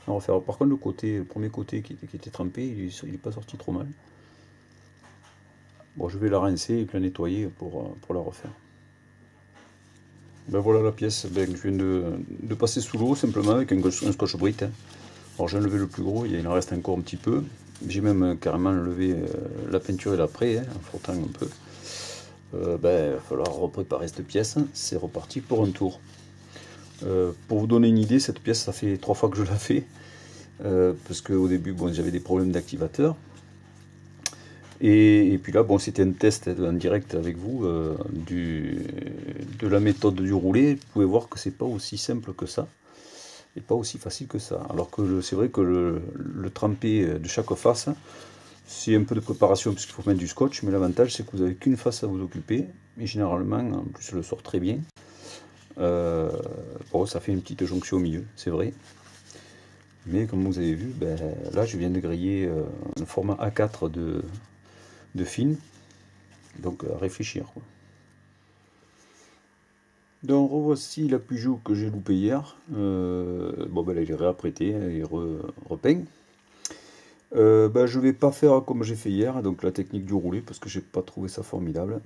on va refaire. Par contre le premier côté qui était trempé, il est pas sorti trop mal. Bon, je vais la rincer et la nettoyer pour la refaire. Ben voilà la pièce, ben, je viens de passer sous l'eau simplement avec un scotch-brite. Hein. Alors j'ai enlevé le plus gros, il en reste encore un petit peu. J'ai même carrément enlevé la peinture et l'après, hein, en frottant un peu. Ben, il va falloir repréparer cette pièce, c'est reparti pour un tour. Pour vous donner une idée, cette pièce, ça fait 3 fois que je la fais. Parce qu'au début, bon, j'avais des problèmes d'activateur. Et puis là, bon, c'était un test en direct avec vous de la méthode du roulé. Vous pouvez voir que c'est pas aussi simple que ça et pas aussi facile que ça. Alors que c'est vrai que le tremper de chaque face, c'est un peu de préparation puisqu'il faut mettre du scotch, mais l'avantage c'est que vous n'avez qu'une face à vous occuper. Et généralement, en plus, le sort très bien. Bon, ça fait une petite jonction au milieu, c'est vrai. Mais comme vous avez vu, ben, là, je viens de griller un format A4 de film, donc à réfléchir quoi. Donc revoici la Peugeot que j'ai loupé hier. Bon ben là il est réapprêté et repeint. Ben, je vais pas faire comme j'ai fait hier, donc la technique du roulé parce que j'ai pas trouvé ça formidable.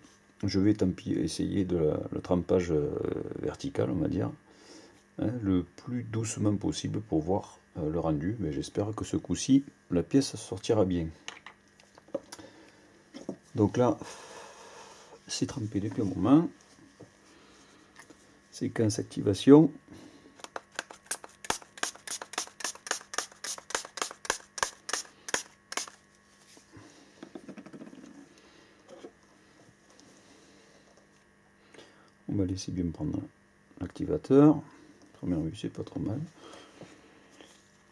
Je vais tant pis essayer le trempage vertical, on va dire, hein, le plus doucement possible pour voir le rendu. Mais j'espère que ce coup-ci la pièce sortira bien. Donc là, c'est trempé depuis un moment. Séquence activation. On va laisser bien prendre l'activateur. Première vue, c'est pas trop mal.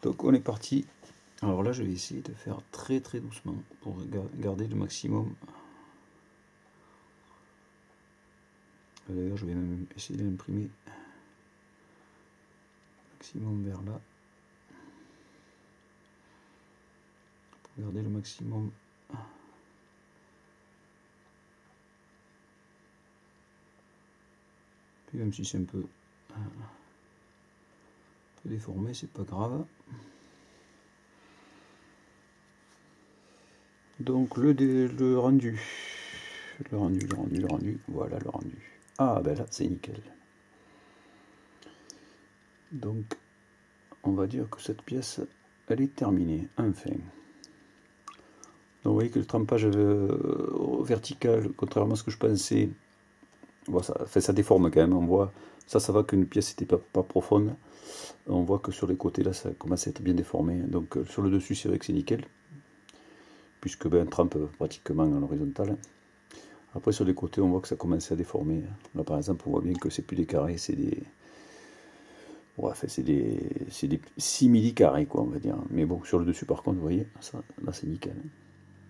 Donc on est parti. Alors là, je vais essayer de faire très doucement pour garder le maximum. D'ailleurs, je vais même essayer d'imprimer maximum vers là pour garder le maximum. Puis même si c'est un peu déformé, c'est pas grave. Donc le rendu, voilà le rendu. Ah ben là c'est nickel. Donc on va dire que cette pièce elle est terminée, enfin. Donc vous voyez que le trempage vertical, contrairement à ce que je pensais, bon, ça déforme quand même, on voit, ça va qu'une pièce n'était pas profonde. On voit que sur les côtés là ça commence à être bien déformé, donc sur le dessus c'est vrai que c'est nickel. Puisque ben, trempe pratiquement à l'horizontale. Après sur les côtés on voit que ça commence à déformer. Là par exemple on voit bien que c'est plus des carrés, c'est des... Ouais, enfin, c'est des simili-carrés quoi on va dire. Mais bon sur le dessus par contre vous voyez, ça, là c'est nickel.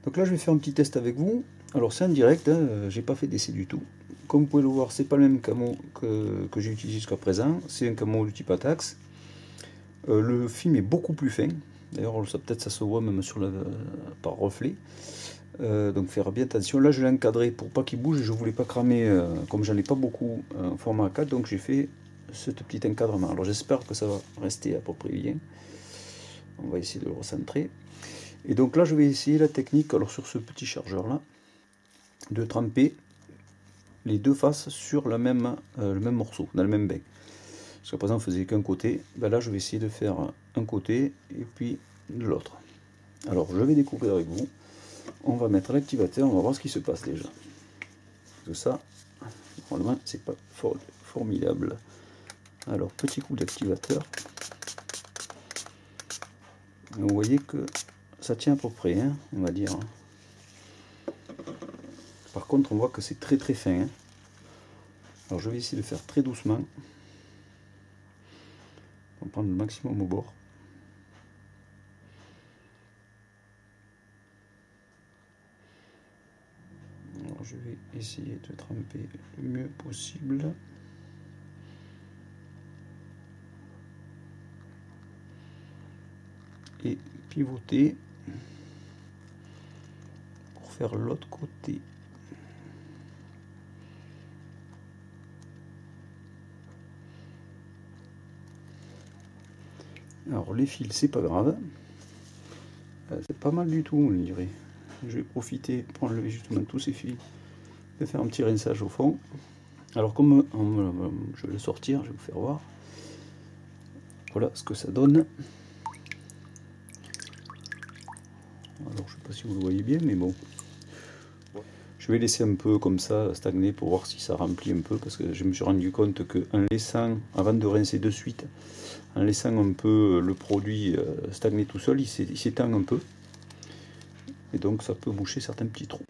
Donc là je vais faire un petit test avec vous. Alors c'est en direct, hein, j'ai pas fait d'essai du tout. Comme vous pouvez le voir, c'est pas le même camo que j'ai utilisé jusqu'à présent. C'est un camo du type Atax. Le film est beaucoup plus fin. D'ailleurs, peut-être ça se voit même par reflet. Donc faire bien attention. Là, je l'ai encadré pour pas qu'il bouge. Je voulais pas cramer, comme j'en ai pas beaucoup en format A4, donc j'ai fait ce petit encadrement. Alors j'espère que ça va rester à peu près bien. On va essayer de le recentrer. Et donc là je vais essayer la technique, alors sur ce petit chargeur là, de tremper les deux faces sur le même morceau, dans le même bain. Parce qu'à présent on faisait qu'un côté, ben là je vais essayer de faire un côté et puis de l'autre. Alors je vais découvrir avec vous, on va mettre l'activateur, on va voir ce qui se passe déjà. Parce que ça, normalement c'est pas formidable. Alors petit coup d'activateur. Vous voyez que ça tient à peu près, hein, on va dire. Par contre, on voit que c'est très fin. Hein. Alors je vais essayer de faire très doucement. On va prendre le maximum au bord. Alors je vais essayer de tremper le mieux possible. Et pivoter pour faire l'autre côté. Alors les fils, c'est pas grave, c'est pas mal du tout, on dirait. Je vais profiter pour enlever justement tous ces fils, de faire un petit rinçage au fond. Alors comme je vais le sortir, je vais vous faire voir. Voilà ce que ça donne. Alors je sais pas si vous le voyez bien, mais bon. Je vais laisser un peu comme ça stagner pour voir si ça remplit un peu, parce que je me suis rendu compte que en laissant, avant de rincer de suite, en laissant un peu le produit stagner tout seul, il s'étend un peu. Et donc ça peut boucher certains petits trous.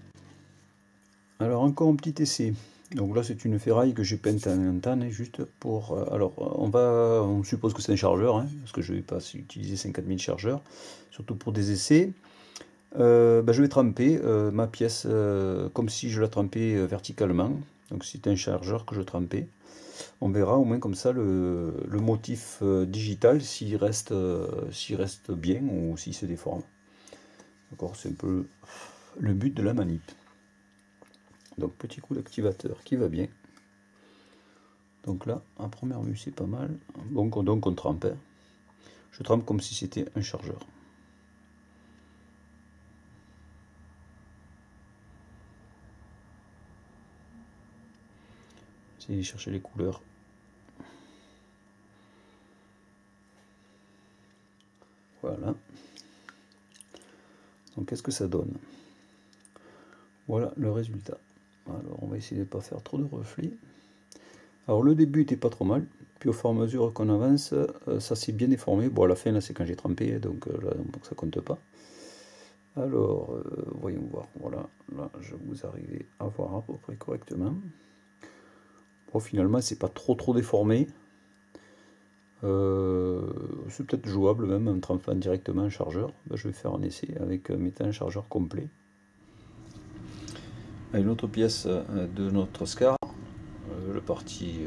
Alors encore un petit essai. Donc là c'est une ferraille que j'ai peinte en tanne, juste pour... alors on suppose que c'est un chargeur, hein, parce que je ne vais pas utiliser 50 000 chargeurs, surtout pour des essais. Je vais tremper ma pièce comme si je la trempais verticalement. Donc c'est un chargeur que je trempais. On verra au moins comme ça le motif digital s'il reste bien ou s'il se déforme. D'accord, c'est un peu le but de la manip. Donc petit coup d'activateur qui va bien. Donc là, à première vue, c'est pas mal. Bon, donc on trempe. Hein. Je trempe comme si c'était un chargeur. Essayez de chercher les couleurs. Voilà. Donc qu'est-ce que ça donne? Voilà le résultat. Alors on va essayer de ne pas faire trop de reflets. Alors le début était pas trop mal, puis au fur et à mesure qu'on avance, ça s'est bien déformé. Bon à la fin là c'est quand j'ai trempé, donc là ça compte pas. Alors voyons voir, voilà, là je vous arrive à voir à peu près correctement. Bon finalement c'est pas trop déformé. C'est peut-être jouable même en trempant directement un chargeur. Je vais faire un essai avec mettant un chargeur complet. Une autre pièce de notre SCAR, le parti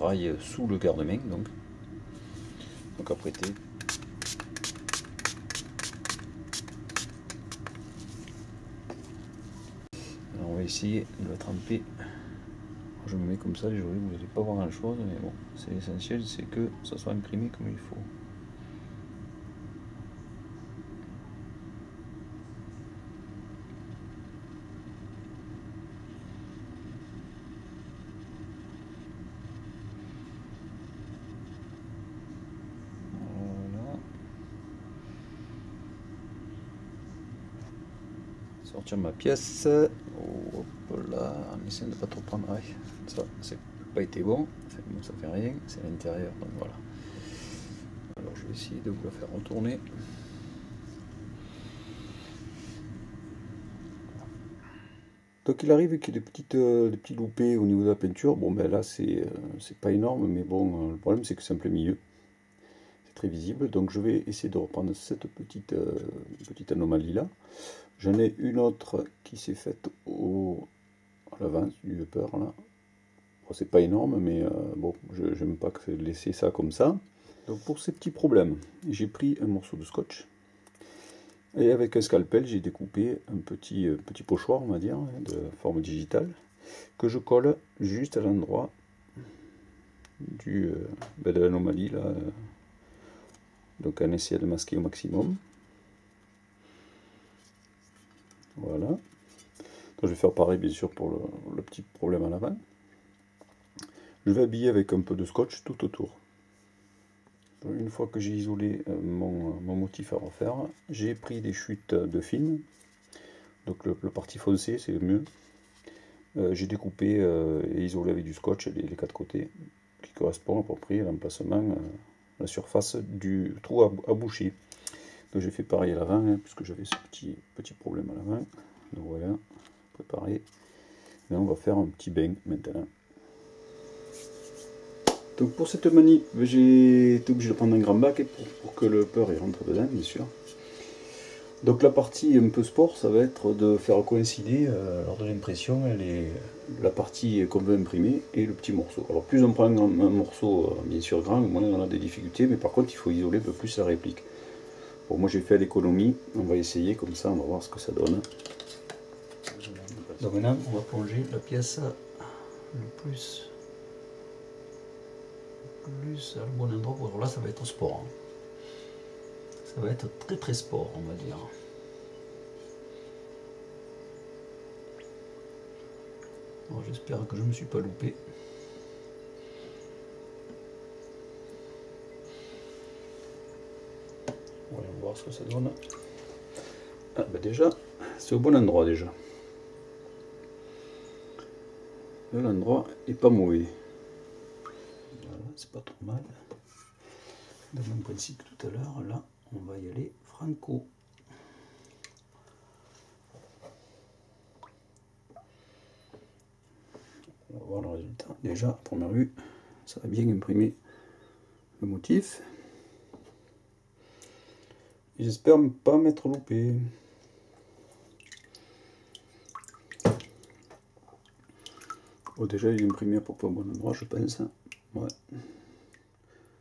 rail sous le garde-main, donc apprêté. Alors on va essayer de la tremper. Je me mets comme ça, les jolies, vous n'allez pas voir grand chose, mais bon, c'est essentiel, c'est que ça soit imprimé comme il faut. Sortir ma pièce, hop là, en essayant de ne pas trop prendre, ouais, ça c'est pas été bon, ça fait rien, c'est à l'intérieur, donc voilà. Alors je vais essayer de vous la faire retourner. Donc il arrive qu'il y ait des petits loupés au niveau de la peinture, bon ben là c'est pas énorme, mais bon, le problème c'est que c'est en plein milieu. Très visible, donc je vais essayer de reprendre cette petite anomalie là. J'en ai une autre qui s'est faite à l'avant du upper là. Bon, c'est pas énorme, mais bon, j'aime pas laisser ça comme ça. Donc pour ces petits problèmes, j'ai pris un morceau de scotch et avec un scalpel j'ai découpé un petit pochoir, on va dire, de forme digitale, que je colle juste à l'endroit de l'anomalie là. Donc on essaie de masquer au maximum. Voilà. Donc, je vais faire pareil bien sûr pour le petit problème à l'avant. Je vais habiller avec un peu de scotch tout autour. Donc, une fois que j'ai isolé mon motif à refaire, j'ai pris des chutes de fines. Donc le parti foncé c'est le mieux. J'ai découpé et isolé avec du scotch les quatre côtés qui correspondent à peu près à l'emplacement, la surface du trou à boucher. Donc j'ai fait pareil à l'avant, hein, puisque j'avais ce petit problème à l'avant. Donc voilà, préparé. Et on va faire un petit bain maintenant. Donc pour cette manip, j'ai été obligé de prendre un grand bac pour que le peur rentre dedans, bien sûr. Donc la partie un peu sport, ça va être de faire coïncider lors de l'impression la partie qu'on veut imprimer et le petit morceau. Alors plus on prend un morceau bien sûr grand, moins on a des difficultés, mais par contre il faut isoler un peu plus la réplique. Bon, moi j'ai fait l'économie, on va essayer comme ça, on va voir ce que ça donne. Donc maintenant on va plonger la pièce le plus à le bon endroit. Alors là ça va être sport. Hein. Ça va être très sport on va dire. Bon, j'espère que je ne me suis pas loupé. Voyons voir ce que ça donne. Ah bah déjà, c'est au bon endroit déjà. L'endroit est pas mauvais. Voilà, c'est pas trop mal. De même principe que tout à l'heure, là, on va y aller franco. On va voir le résultat. Déjà, à première vue, ça va bien imprimer le motif. J'espère ne pas m'être loupé. Bon, déjà, il est imprimé à peu près au bon endroit, je pense. Ouais.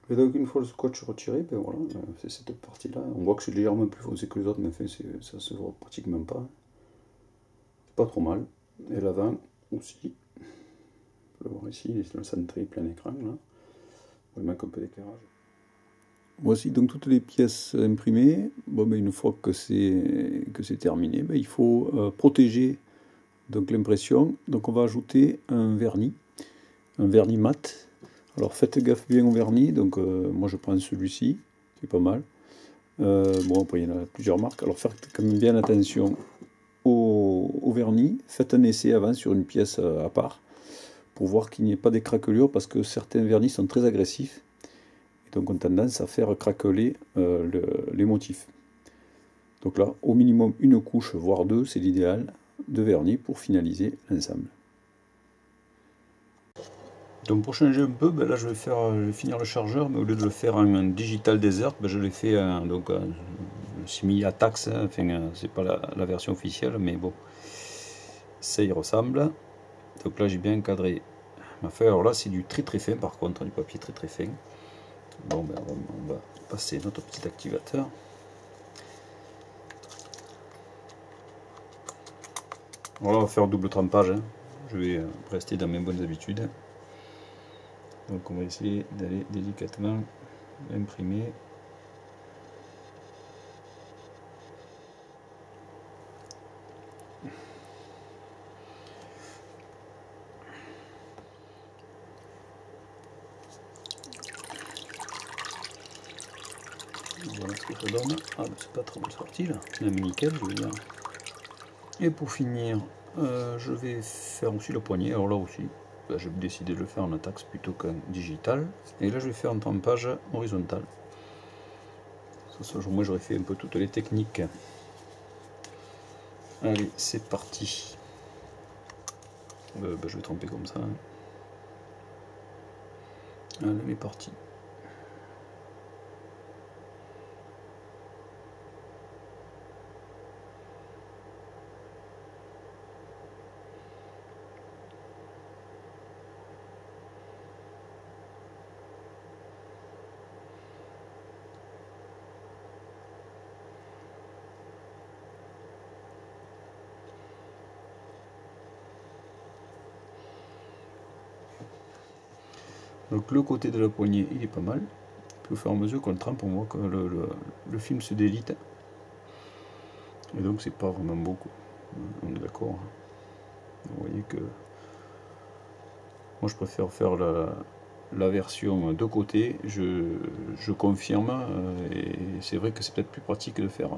Et donc, une fois le scotch retiré, ben voilà, c'est cette partie-là. On voit que c'est légèrement plus foncé que les autres, mais enfin, ça se voit pratiquement pas. C'est pas trop mal. Et l'avant aussi. On peut le voir ici, il est centré plein écran. Là. On va mettre un peu d'éclairage. Voici donc toutes les pièces imprimées. Bon, ben, une fois que c'est terminé, ben, il faut protéger donc l'impression. Donc on va ajouter un vernis mat. Alors faites gaffe bien au vernis. Donc moi je prends celui-ci, c'est pas mal. Bon après il y en a plusieurs marques. Alors faites quand même bien attention au vernis. Faites un essai avant sur une pièce à part pour voir qu'il n'y ait pas des craquelures parce que certains vernis sont très agressifs. Donc on a tendance à faire craqueler les motifs. Donc là, au minimum une couche, voire deux, c'est l'idéal de vernis pour finaliser l'ensemble. Donc pour changer un peu, ben là je vais finir le chargeur, mais au lieu de le faire en digital desert, ben je l'ai fait donc semi Atax, hein, enfin c'est pas la version officielle, mais bon, ça y ressemble. Donc là j'ai bien encadré ma feuille. Alors là c'est du très fin par contre, du papier très fin. Bon, ben, on va passer notre petit activateur. Alors là, on va faire double trempage. Hein. Je vais rester dans mes bonnes habitudes. Donc on va essayer d'aller délicatement imprimer. Voilà ce que ça donne. Ah, c'est pas trop mal sorti là. Même nickel, je veux dire. Et pour finir, je vais faire aussi le poignet. Alors là aussi, ben, j'ai décidé de le faire en Atax plutôt qu'en digital. Et là, je vais faire un trempage horizontal. Au moins, j'aurais fait un peu toutes les techniques. Allez, c'est parti. Ben, je vais tremper comme ça. Hein. Allez, on est parti. Donc le côté de la poignée il est pas mal. Puis au fur et à mesure qu'on le trempe, on voit que le film se délite. Et donc c'est pas vraiment beau quoi. On est d'accord. Vous voyez que moi je préfère faire la version de côté, je confirme, et c'est vrai que c'est peut-être plus pratique de faire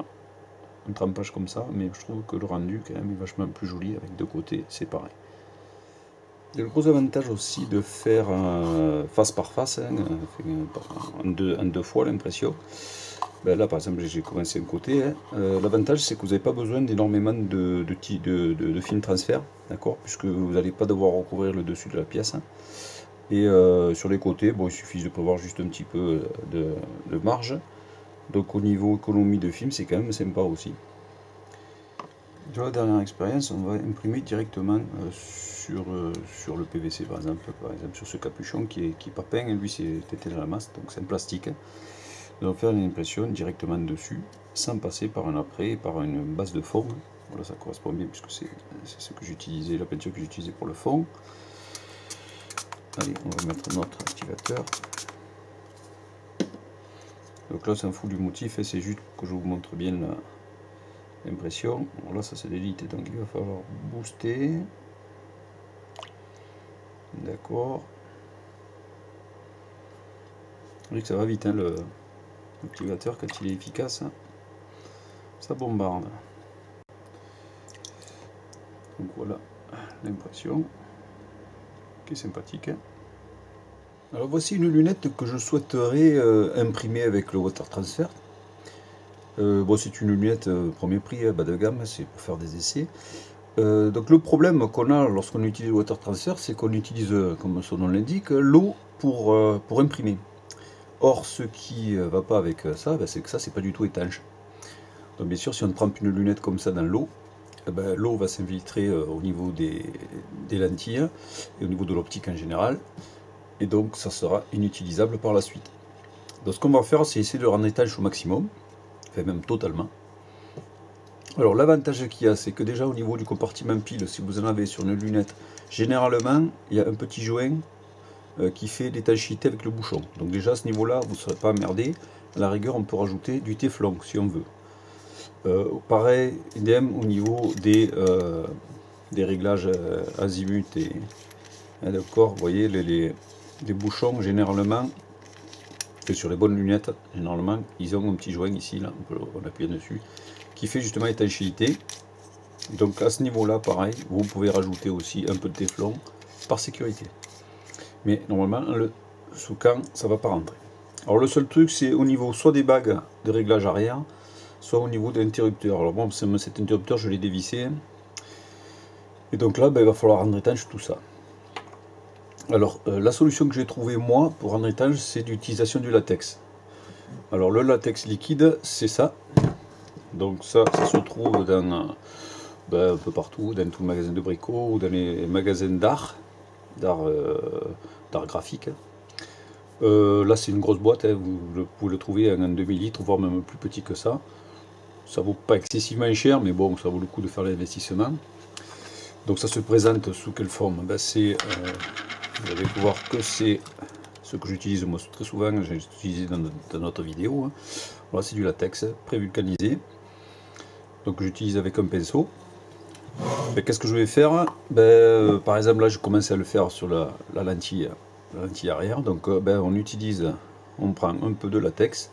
un trempage comme ça, mais je trouve que le rendu quand même est vachement plus joli avec deux côtés séparés. Il y a le gros avantage aussi de faire face par face, hein, en deux fois l'impression. Ben là par exemple j'ai commencé un côté, hein. L'avantage c'est que vous n'avez pas besoin d'énormément de film transfert, d'accord, puisque vous n'allez pas devoir recouvrir le dessus de la pièce. Hein. Et sur les côtés, bon, il suffit de prévoir juste un petit peu de marge. Donc au niveau économie de film, c'est quand même sympa aussi. Dans la dernière expérience, on va imprimer directement sur le PVC par exemple sur ce capuchon qui est pas peint, lui c'était de la masse, donc c'est en plastique. On va faire une impression directement dessus, sans passer par un après et par une base de fond. Voilà, ça correspond bien puisque c'est ce que j'utilisais, la peinture que j'utilisais pour le fond. Allez, on va mettre notre activateur. Donc là, on s'en fout du motif, et c'est juste que je vous montre bien l'impression. Bon, là, ça se délite, donc il va falloir booster. D'accord. Vous voyez que ça va vite, hein, l'activateur, quand il est efficace, ça bombarde. Donc voilà l'impression. Qui est sympathique. Hein. Alors voici une lunette que je souhaiterais imprimer avec le water transfer. Bon, c'est une lunette premier prix, bas de gamme, c'est pour faire des essais. Donc le problème qu'on a lorsqu'on utilise le water transfer, c'est qu'on utilise, comme son nom l'indique, l'eau pour imprimer. Or, ce qui ne va pas avec ça, ben, c'est que ça, c'est pas du tout étanche. Donc bien sûr, si on trempe une lunette comme ça dans l'eau, ben, l'eau va s'infiltrer au niveau des lentilles et au niveau de l'optique en général, et donc ça sera inutilisable par la suite. Donc ce qu'on va faire, c'est essayer de le rendre étanche au maximum, enfin même totalement. Alors l'avantage qu'il y a, c'est que déjà au niveau du compartiment pile, si vous en avez sur une lunette, généralement il y a un petit joint qui fait l'étanchéité avec le bouchon. Donc déjà à ce niveau-là, vous ne serez pas emmerdé. À la rigueur, on peut rajouter du téflon si on veut. Pareil, idem au niveau des réglages azimut et d'accord, vous voyez les bouchons généralement, et sur les bonnes lunettes, généralement ils ont un petit joint ici, là, on appuie dessus, qui fait justement étanchéité. Donc à ce niveau-là, pareil, vous pouvez rajouter aussi un peu de téflon par sécurité. Mais normalement, le Soucan, ça va pas rentrer. Alors le seul truc, c'est au niveau soit des bagues de réglage arrière, soit au niveau de l'interrupteur. Alors bon, cet interrupteur, je l'ai dévissé. Et donc là, ben, il va falloir rendre étanche tout ça. Alors, la solution que j'ai trouvée, moi, pour rendre étanche, c'est l'utilisation du latex. Alors, le latex liquide, c'est ça. Donc ça se trouve dans, ben, un peu partout, dans tout le magasin de bricots ou dans les magasins d'art graphique. Là, c'est une grosse boîte, hein, vous pouvez le trouver en 2000 litres, voire même plus petit que ça. Ça vaut pas excessivement cher, mais bon, ça vaut le coup de faire l'investissement. Donc ça se présente sous quelle forme? Ben, vous allez voir que c'est ce que j'utilise moi très souvent, j'ai utilisé dans notre vidéo. Hein. Voilà, c'est du latex pré-vulcanisé. Donc j'utilise avec un pinceau. Qu'est-ce que je vais faire? Ben, par exemple, là, je commence à le faire sur la lentille arrière. Donc ben, on prend un peu de latex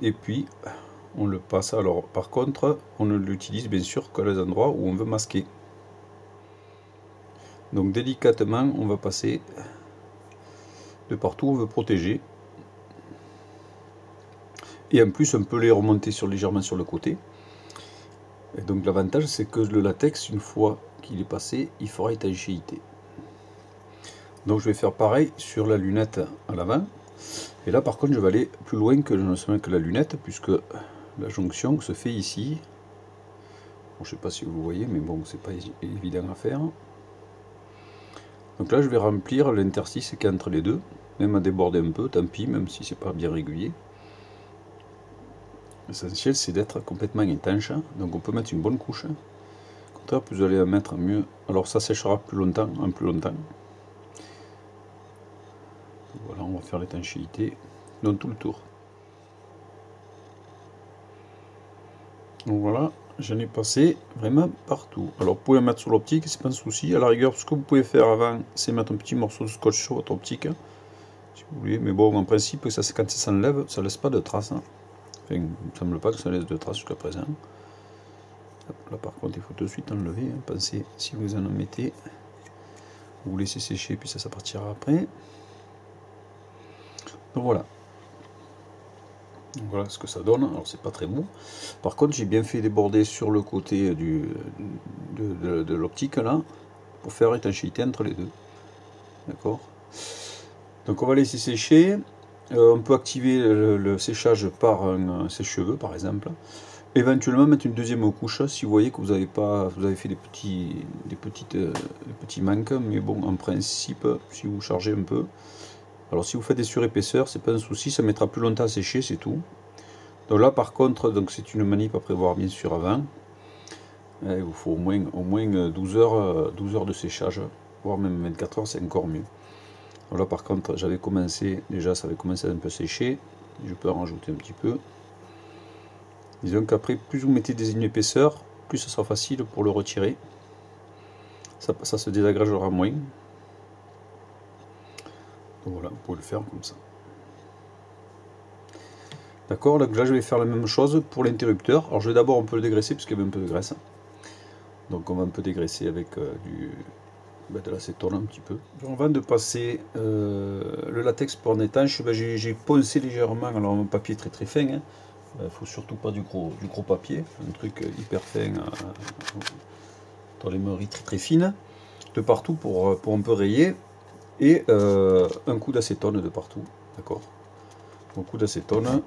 et puis on le passe. Alors par contre, on ne l'utilise bien sûr que les endroits où on veut masquer. Donc délicatement, on va passer de partout où on veut protéger. Et en plus, on peut les remonter légèrement sur le côté. Et donc l'avantage, c'est que le latex, une fois qu'il est passé, il fera étanchéité. Donc je vais faire pareil sur la lunette à l'avant. Et là par contre je vais aller plus loin que non seulement que la lunette, puisque la jonction se fait ici. Bon, je ne sais pas si vous voyez, mais bon, c'est pas évident à faire. Donc là je vais remplir l'interstice qui est entre les deux, même à déborder un peu, tant pis, même si c'est pas bien régulier. L'essentiel c'est d'être complètement étanche, donc on peut mettre une bonne couche. Comme ça, plus vous allez en mettre mieux. Alors ça séchera plus longtemps, en plus longtemps. Voilà, on va faire l'étanchéité dans tout le tour. Donc voilà, j'en ai passé vraiment partout. Alors vous pouvez en mettre sur l'optique, c'est pas un souci. À la rigueur, ce que vous pouvez faire avant, c'est mettre un petit morceau de scotch sur votre optique, si vous voulez. Mais bon, en principe, ça, quand ça s'enlève, ça laisse pas de traces. Enfin, il ne me semble pas que ça laisse de traces jusqu'à présent. Là par contre, il faut tout de suite enlever. Pensez, si vous en mettez, vous laissez sécher, puis ça partira après. Donc voilà. Donc voilà ce que ça donne. Alors c'est pas très beau. Par contre, j'ai bien fait déborder sur le côté de l'optique là, pour faire étanchéité entre les deux. D'accord. Donc on va laisser sécher. On peut activer le séchage par un sèche-cheveux par exemple. Éventuellement mettre une deuxième couche si vous voyez que vous avez fait des petits manques, mais bon, en principe, si vous chargez un peu. Alors si vous faites des surépaisseurs, c'est pas un souci, ça mettra plus longtemps à sécher, c'est tout. Donc là par contre, c'est une manip à prévoir bien sûr avant. Il vous faut au moins 12 heures de séchage, voire même 24 heures, c'est encore mieux. Donc là par contre, j'avais commencé, déjà ça avait commencé à un peu sécher, je peux en rajouter un petit peu. Disons qu'après, plus vous mettez une épaisseur, plus ce sera facile pour le retirer. Ça se désagrégera moins. Donc voilà, vous pouvez le faire comme ça. D'accord, donc là je vais faire la même chose pour l'interrupteur. Alors je vais d'abord un peu le dégraisser parce qu'il y avait un peu de graisse. Donc on va un peu dégraisser avec de l'acétone un petit peu. Avant de passer le latex pour un étanche, j'ai poncé légèrement, alors un papier très très fin. Il ne faut surtout pas du gros papier, un truc hyper fin dans les meuries très très fines, de partout pour un peu rayer, et un coup d'acétone de partout, d'accord. Un coup d'acétone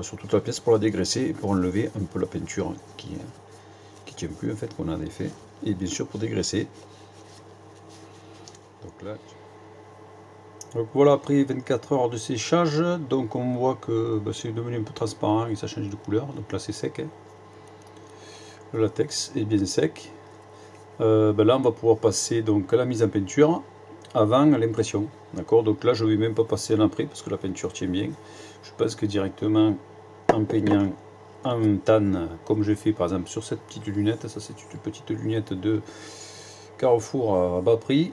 sur toute la pièce pour la dégraisser et pour enlever un peu la peinture qui tient plus en fait qu'on avait fait, et bien sûr pour dégraisser. Donc là, voilà, après 24 heures de séchage, donc on voit que c'est devenu un peu transparent et ça change de couleur. Donc là c'est sec, hein. Le latex est bien sec. Là on va pouvoir passer donc à la mise en peinture avant l'impression, d'accord. Donc là je ne vais même pas passer à l'après parce que la peinture tient bien. Je pense que directement en peignant en tan, comme j'ai fait par exemple sur cette petite lunette, ça c'est une petite lunette de Carrefour à bas prix,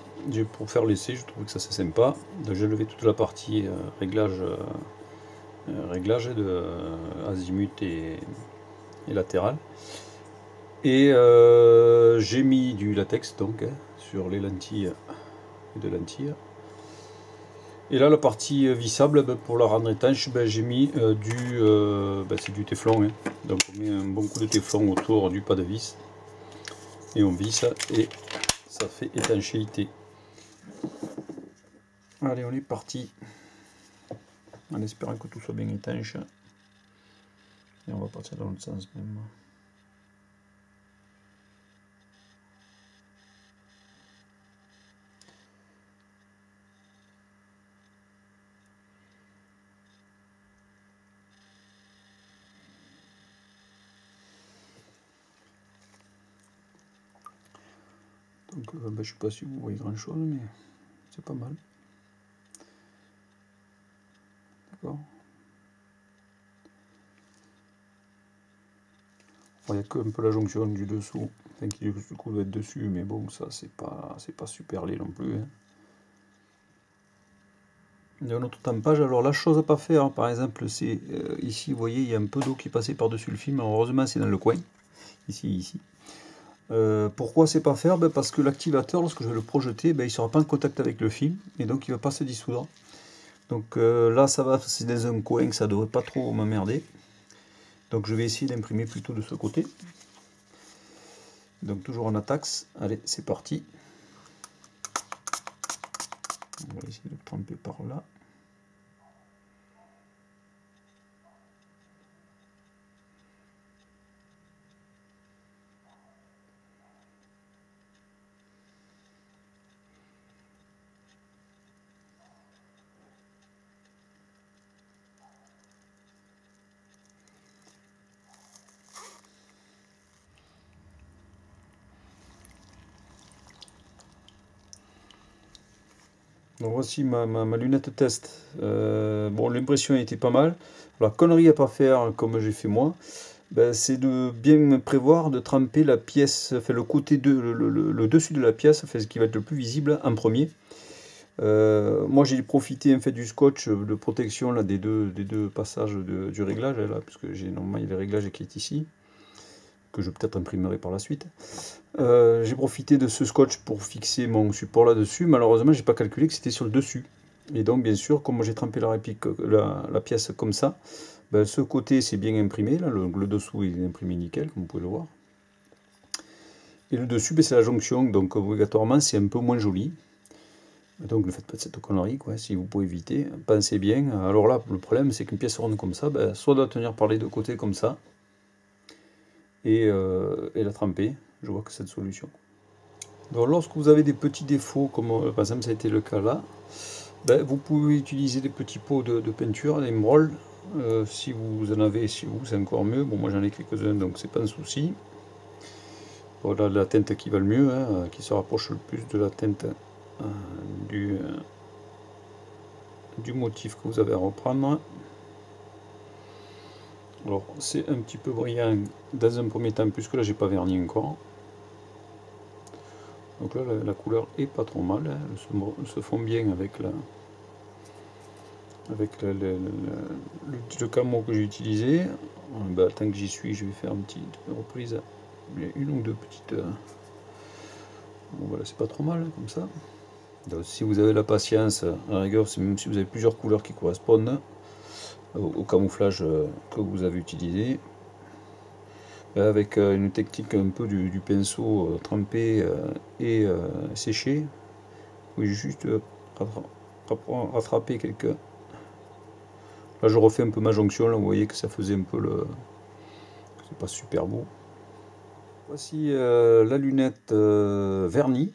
pour faire l'essai, je trouve que ça c'est sympa. Donc j'ai levé toute la partie réglage de azimut et latéral. Et j'ai mis du latex donc sur les lentilles de lentilles. Et là la partie vissable, pour la rendre étanche, j'ai mis c'est du téflon, hein. Donc on met un bon coup de téflon autour du pas de vis et on visse et ça fait étanchéité. Allez, on est parti en espérant que tout soit bien étanche, et on va partir dans l'autre sens même. Donc je ne sais pas si vous voyez grand chose, mais c'est pas mal. D'accord. Il n'y a que un peu la jonction du dessous, enfin, qui du coup doit être dessus, mais bon, ça c'est pas super laid non plus, hein. Il y a un autre tempage. Alors la chose à pas faire, hein, par exemple, c'est ici, vous voyez, il y a un peu d'eau qui est passée par-dessus le film. Alors, heureusement, c'est dans le coin, ici. Pourquoi c'est pas faire? Parce que l'activateur, lorsque je vais le projeter, il ne sera pas en contact avec le film, et donc il ne va pas se dissoudre. Donc là, ça va, c'est dans un coin, ça ne devrait pas trop m'emmerder. Donc je vais essayer d'imprimer plutôt de ce côté. Donc toujours en Atax. Allez, c'est parti. On va essayer de tremper par là. Donc voici ma lunette test. Bon, l'impression était pas mal. La connerie à pas faire comme j'ai fait moi, ben, c'est de bien prévoir de tremper la pièce, enfin le côté le dessus de la pièce, enfin, ce qui va être le plus visible en premier. Moi j'ai profité en fait du scotch de protection là, des deux passages du réglage là, puisque j'ai normalement il y a le réglage qui est ici, que je peut-être imprimerai par la suite. J'ai profité de ce scotch pour fixer mon support là dessus. Malheureusement j'ai pas calculé que c'était sur le dessus, et donc bien sûr comme j'ai trempé la pièce comme ça, ben, ce côté c'est bien imprimé là, le dessous il est imprimé nickel comme vous pouvez le voir, et le dessus ben, c'est la jonction, donc obligatoirement c'est un peu moins joli. Donc ne faites pas de cette connerie, quoi, si vous pouvez éviter, pensez bien. Alors là, le problème c'est qu'une pièce ronde comme ça, ben, soit doit tenir par les deux côtés comme ça, et la tremper. Je vois que c'est cette solution. Donc lorsque vous avez des petits défauts, comme par exemple ça a été le cas là, ben, vous pouvez utiliser des petits pots de peinture, des émeraudes. Si vous en avez chez vous, c'est encore mieux. Bon, moi j'en ai quelques-uns, donc c'est pas un souci. Voilà la teinte qui va le mieux, hein, qui se rapproche le plus de la teinte du motif que vous avez à reprendre. Alors c'est un petit peu brillant dans un premier temps, puisque là j'ai pas verni encore. Donc là la couleur est pas trop mal, hein. Elle se fond bien avec le camo que j'ai utilisé. Ben, tant que j'y suis, je vais faire une petite reprise, une ou deux petites. Bon, voilà, c'est pas trop mal hein, comme ça. Donc, si vous avez la patience, à la rigueur, même si vous avez plusieurs couleurs qui correspondent au camouflage que vous avez utilisé, avec une technique un peu du pinceau trempé et séché, vous pouvez juste rattraper quelques. Là je refais un peu ma jonction, là vous voyez que ça faisait un peu le. C'est pas super beau. Voici la lunette vernie,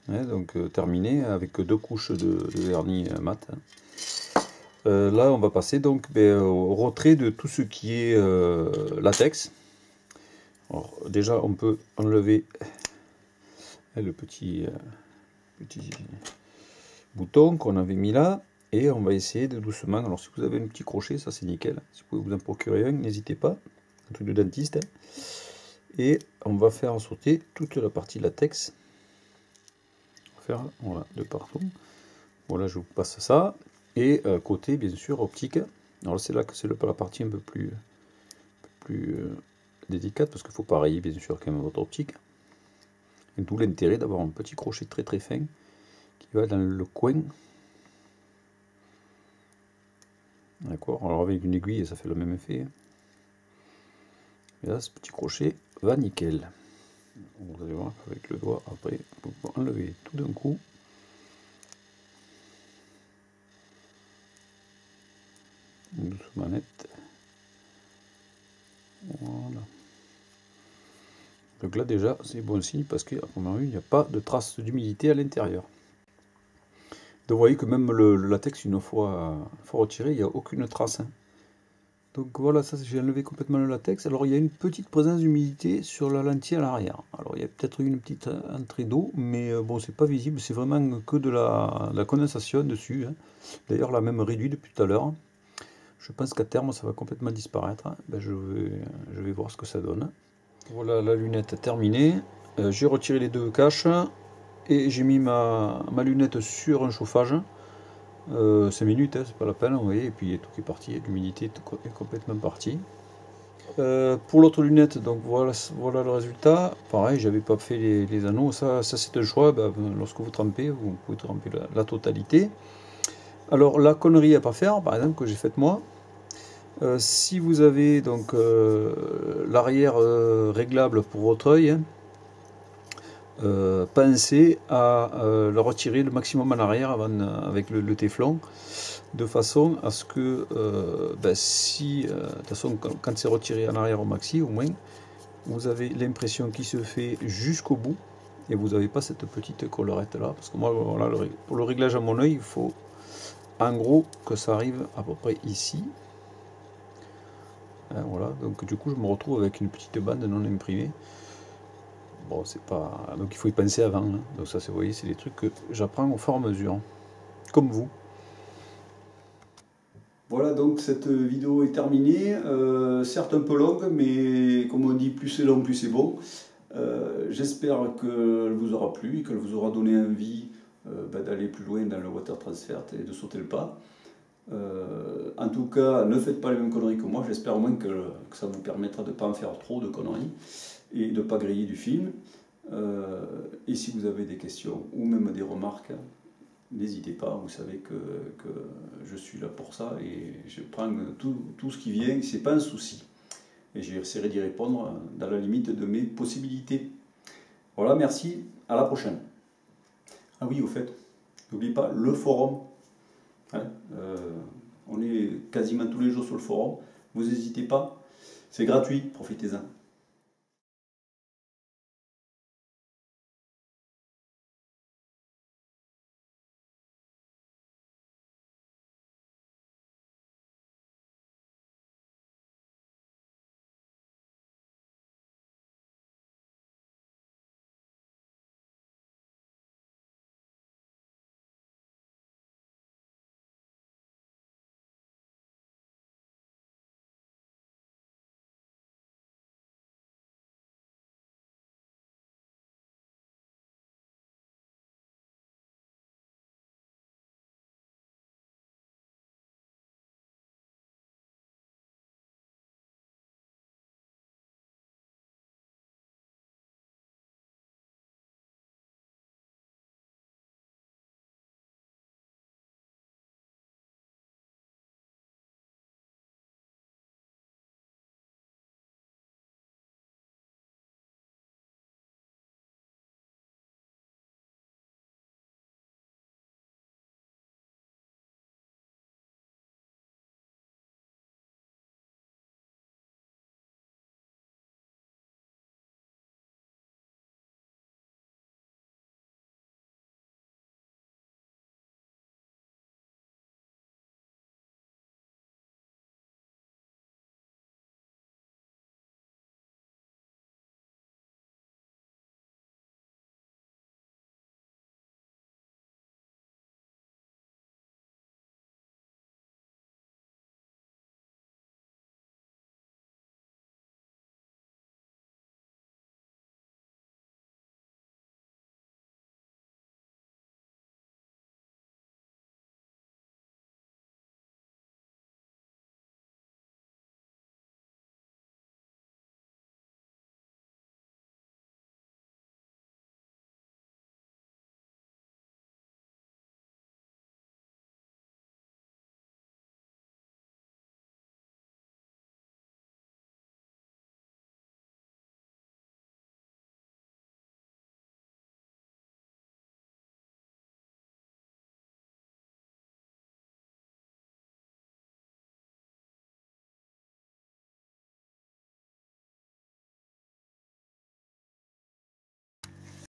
hein, donc terminée avec deux couches de vernis mat. Hein. Là on va passer donc au retrait de tout ce qui est latex. Alors, déjà on peut enlever le petit bouton qu'on avait mis là, et on va essayer de doucement. Alors si vous avez un petit crochet, ça c'est nickel, si vous pouvez vous en procurer un, n'hésitez pas, un truc de dentiste, hein. Et on va faire sauter toute la partie latex, faire voilà, de partout. Voilà, je vous passe ça, et côté bien sûr optique. Alors c'est là que c'est la partie un peu plus délicate, parce qu'il faut pas rayer bien sûr quand même votre optique, et d'où l'intérêt d'avoir un petit crochet très très fin qui va dans le coin. D'accord, alors avec une aiguille ça fait le même effet. Et là ce petit crochet va nickel. Vous allez voir qu'avec le doigt après vous pouvez enlever tout d'un coup. Doucement net. Voilà. Donc là déjà c'est bon signe, parce qu'à première vue il n'y a pas de trace d'humidité à l'intérieur. Donc vous voyez que même le latex, une fois retiré, il n'y a aucune trace. Hein. Donc voilà, ça j'ai enlevé complètement le latex. Alors il y a une petite présence d'humidité sur la lentille à l'arrière. Alors il y a peut-être une petite entrée d'eau, mais bon c'est pas visible, c'est vraiment que de la condensation dessus. Hein. D'ailleurs la même réduit depuis tout à l'heure. Je pense qu'à terme ça va complètement disparaître. Ben, je vais voir ce que ça donne. Voilà la lunette terminée. J'ai retiré les deux caches. Et j'ai mis ma lunette sur un chauffage, 5 minutes, hein, c'est pas la peine, vous voyez, et puis tout est parti, l'humidité est complètement partie. Pour l'autre lunette, donc voilà le résultat. Pareil, j'avais pas fait les anneaux, ça c'est un choix, lorsque vous trempez, vous pouvez tremper la totalité. Alors la connerie à pas faire, par exemple, que j'ai faite moi, si vous avez donc l'arrière réglable pour votre œil, hein, pensez à le retirer le maximum en arrière avec le téflon, de façon à ce que si de toute façon quand c'est retiré en arrière au maxi, au moins vous avez l'impression qu'il se fait jusqu'au bout, et vous n'avez pas cette petite collerette là, parce que moi voilà, pour le réglage à mon œil il faut en gros que ça arrive à peu près ici. Hein, voilà, donc du coup je me retrouve avec une petite bande non imprimée. Bon, c'est pas. Donc il faut y penser avant. Hein. Donc ça, vous voyez, c'est des trucs que j'apprends au fur et à mesure. comme vous. Voilà, donc cette vidéo est terminée, certes un peu longue, mais comme on dit, plus c'est long, plus c'est bon. J'espère qu'elle vous aura plu et qu'elle vous aura donné envie d'aller plus loin dans le water transfer et de sauter le pas. En tout cas, ne faites pas les mêmes conneries que moi, j'espère au moins que ça vous permettra de ne pas en faire trop de conneries et de ne pas griller du film. Et si vous avez des questions ou même des remarques, n'hésitez pas, vous savez que je suis là pour ça et je prends tout ce qui vient, c'est pas un souci. Et j'essaierai d'y répondre dans la limite de mes possibilités. Voilà, merci, à la prochaine. Ah oui, au fait, n'oubliez pas le forum. Hein, on est quasiment tous les jours sur le forum, vous n'hésitez pas, c'est gratuit, profitez-en.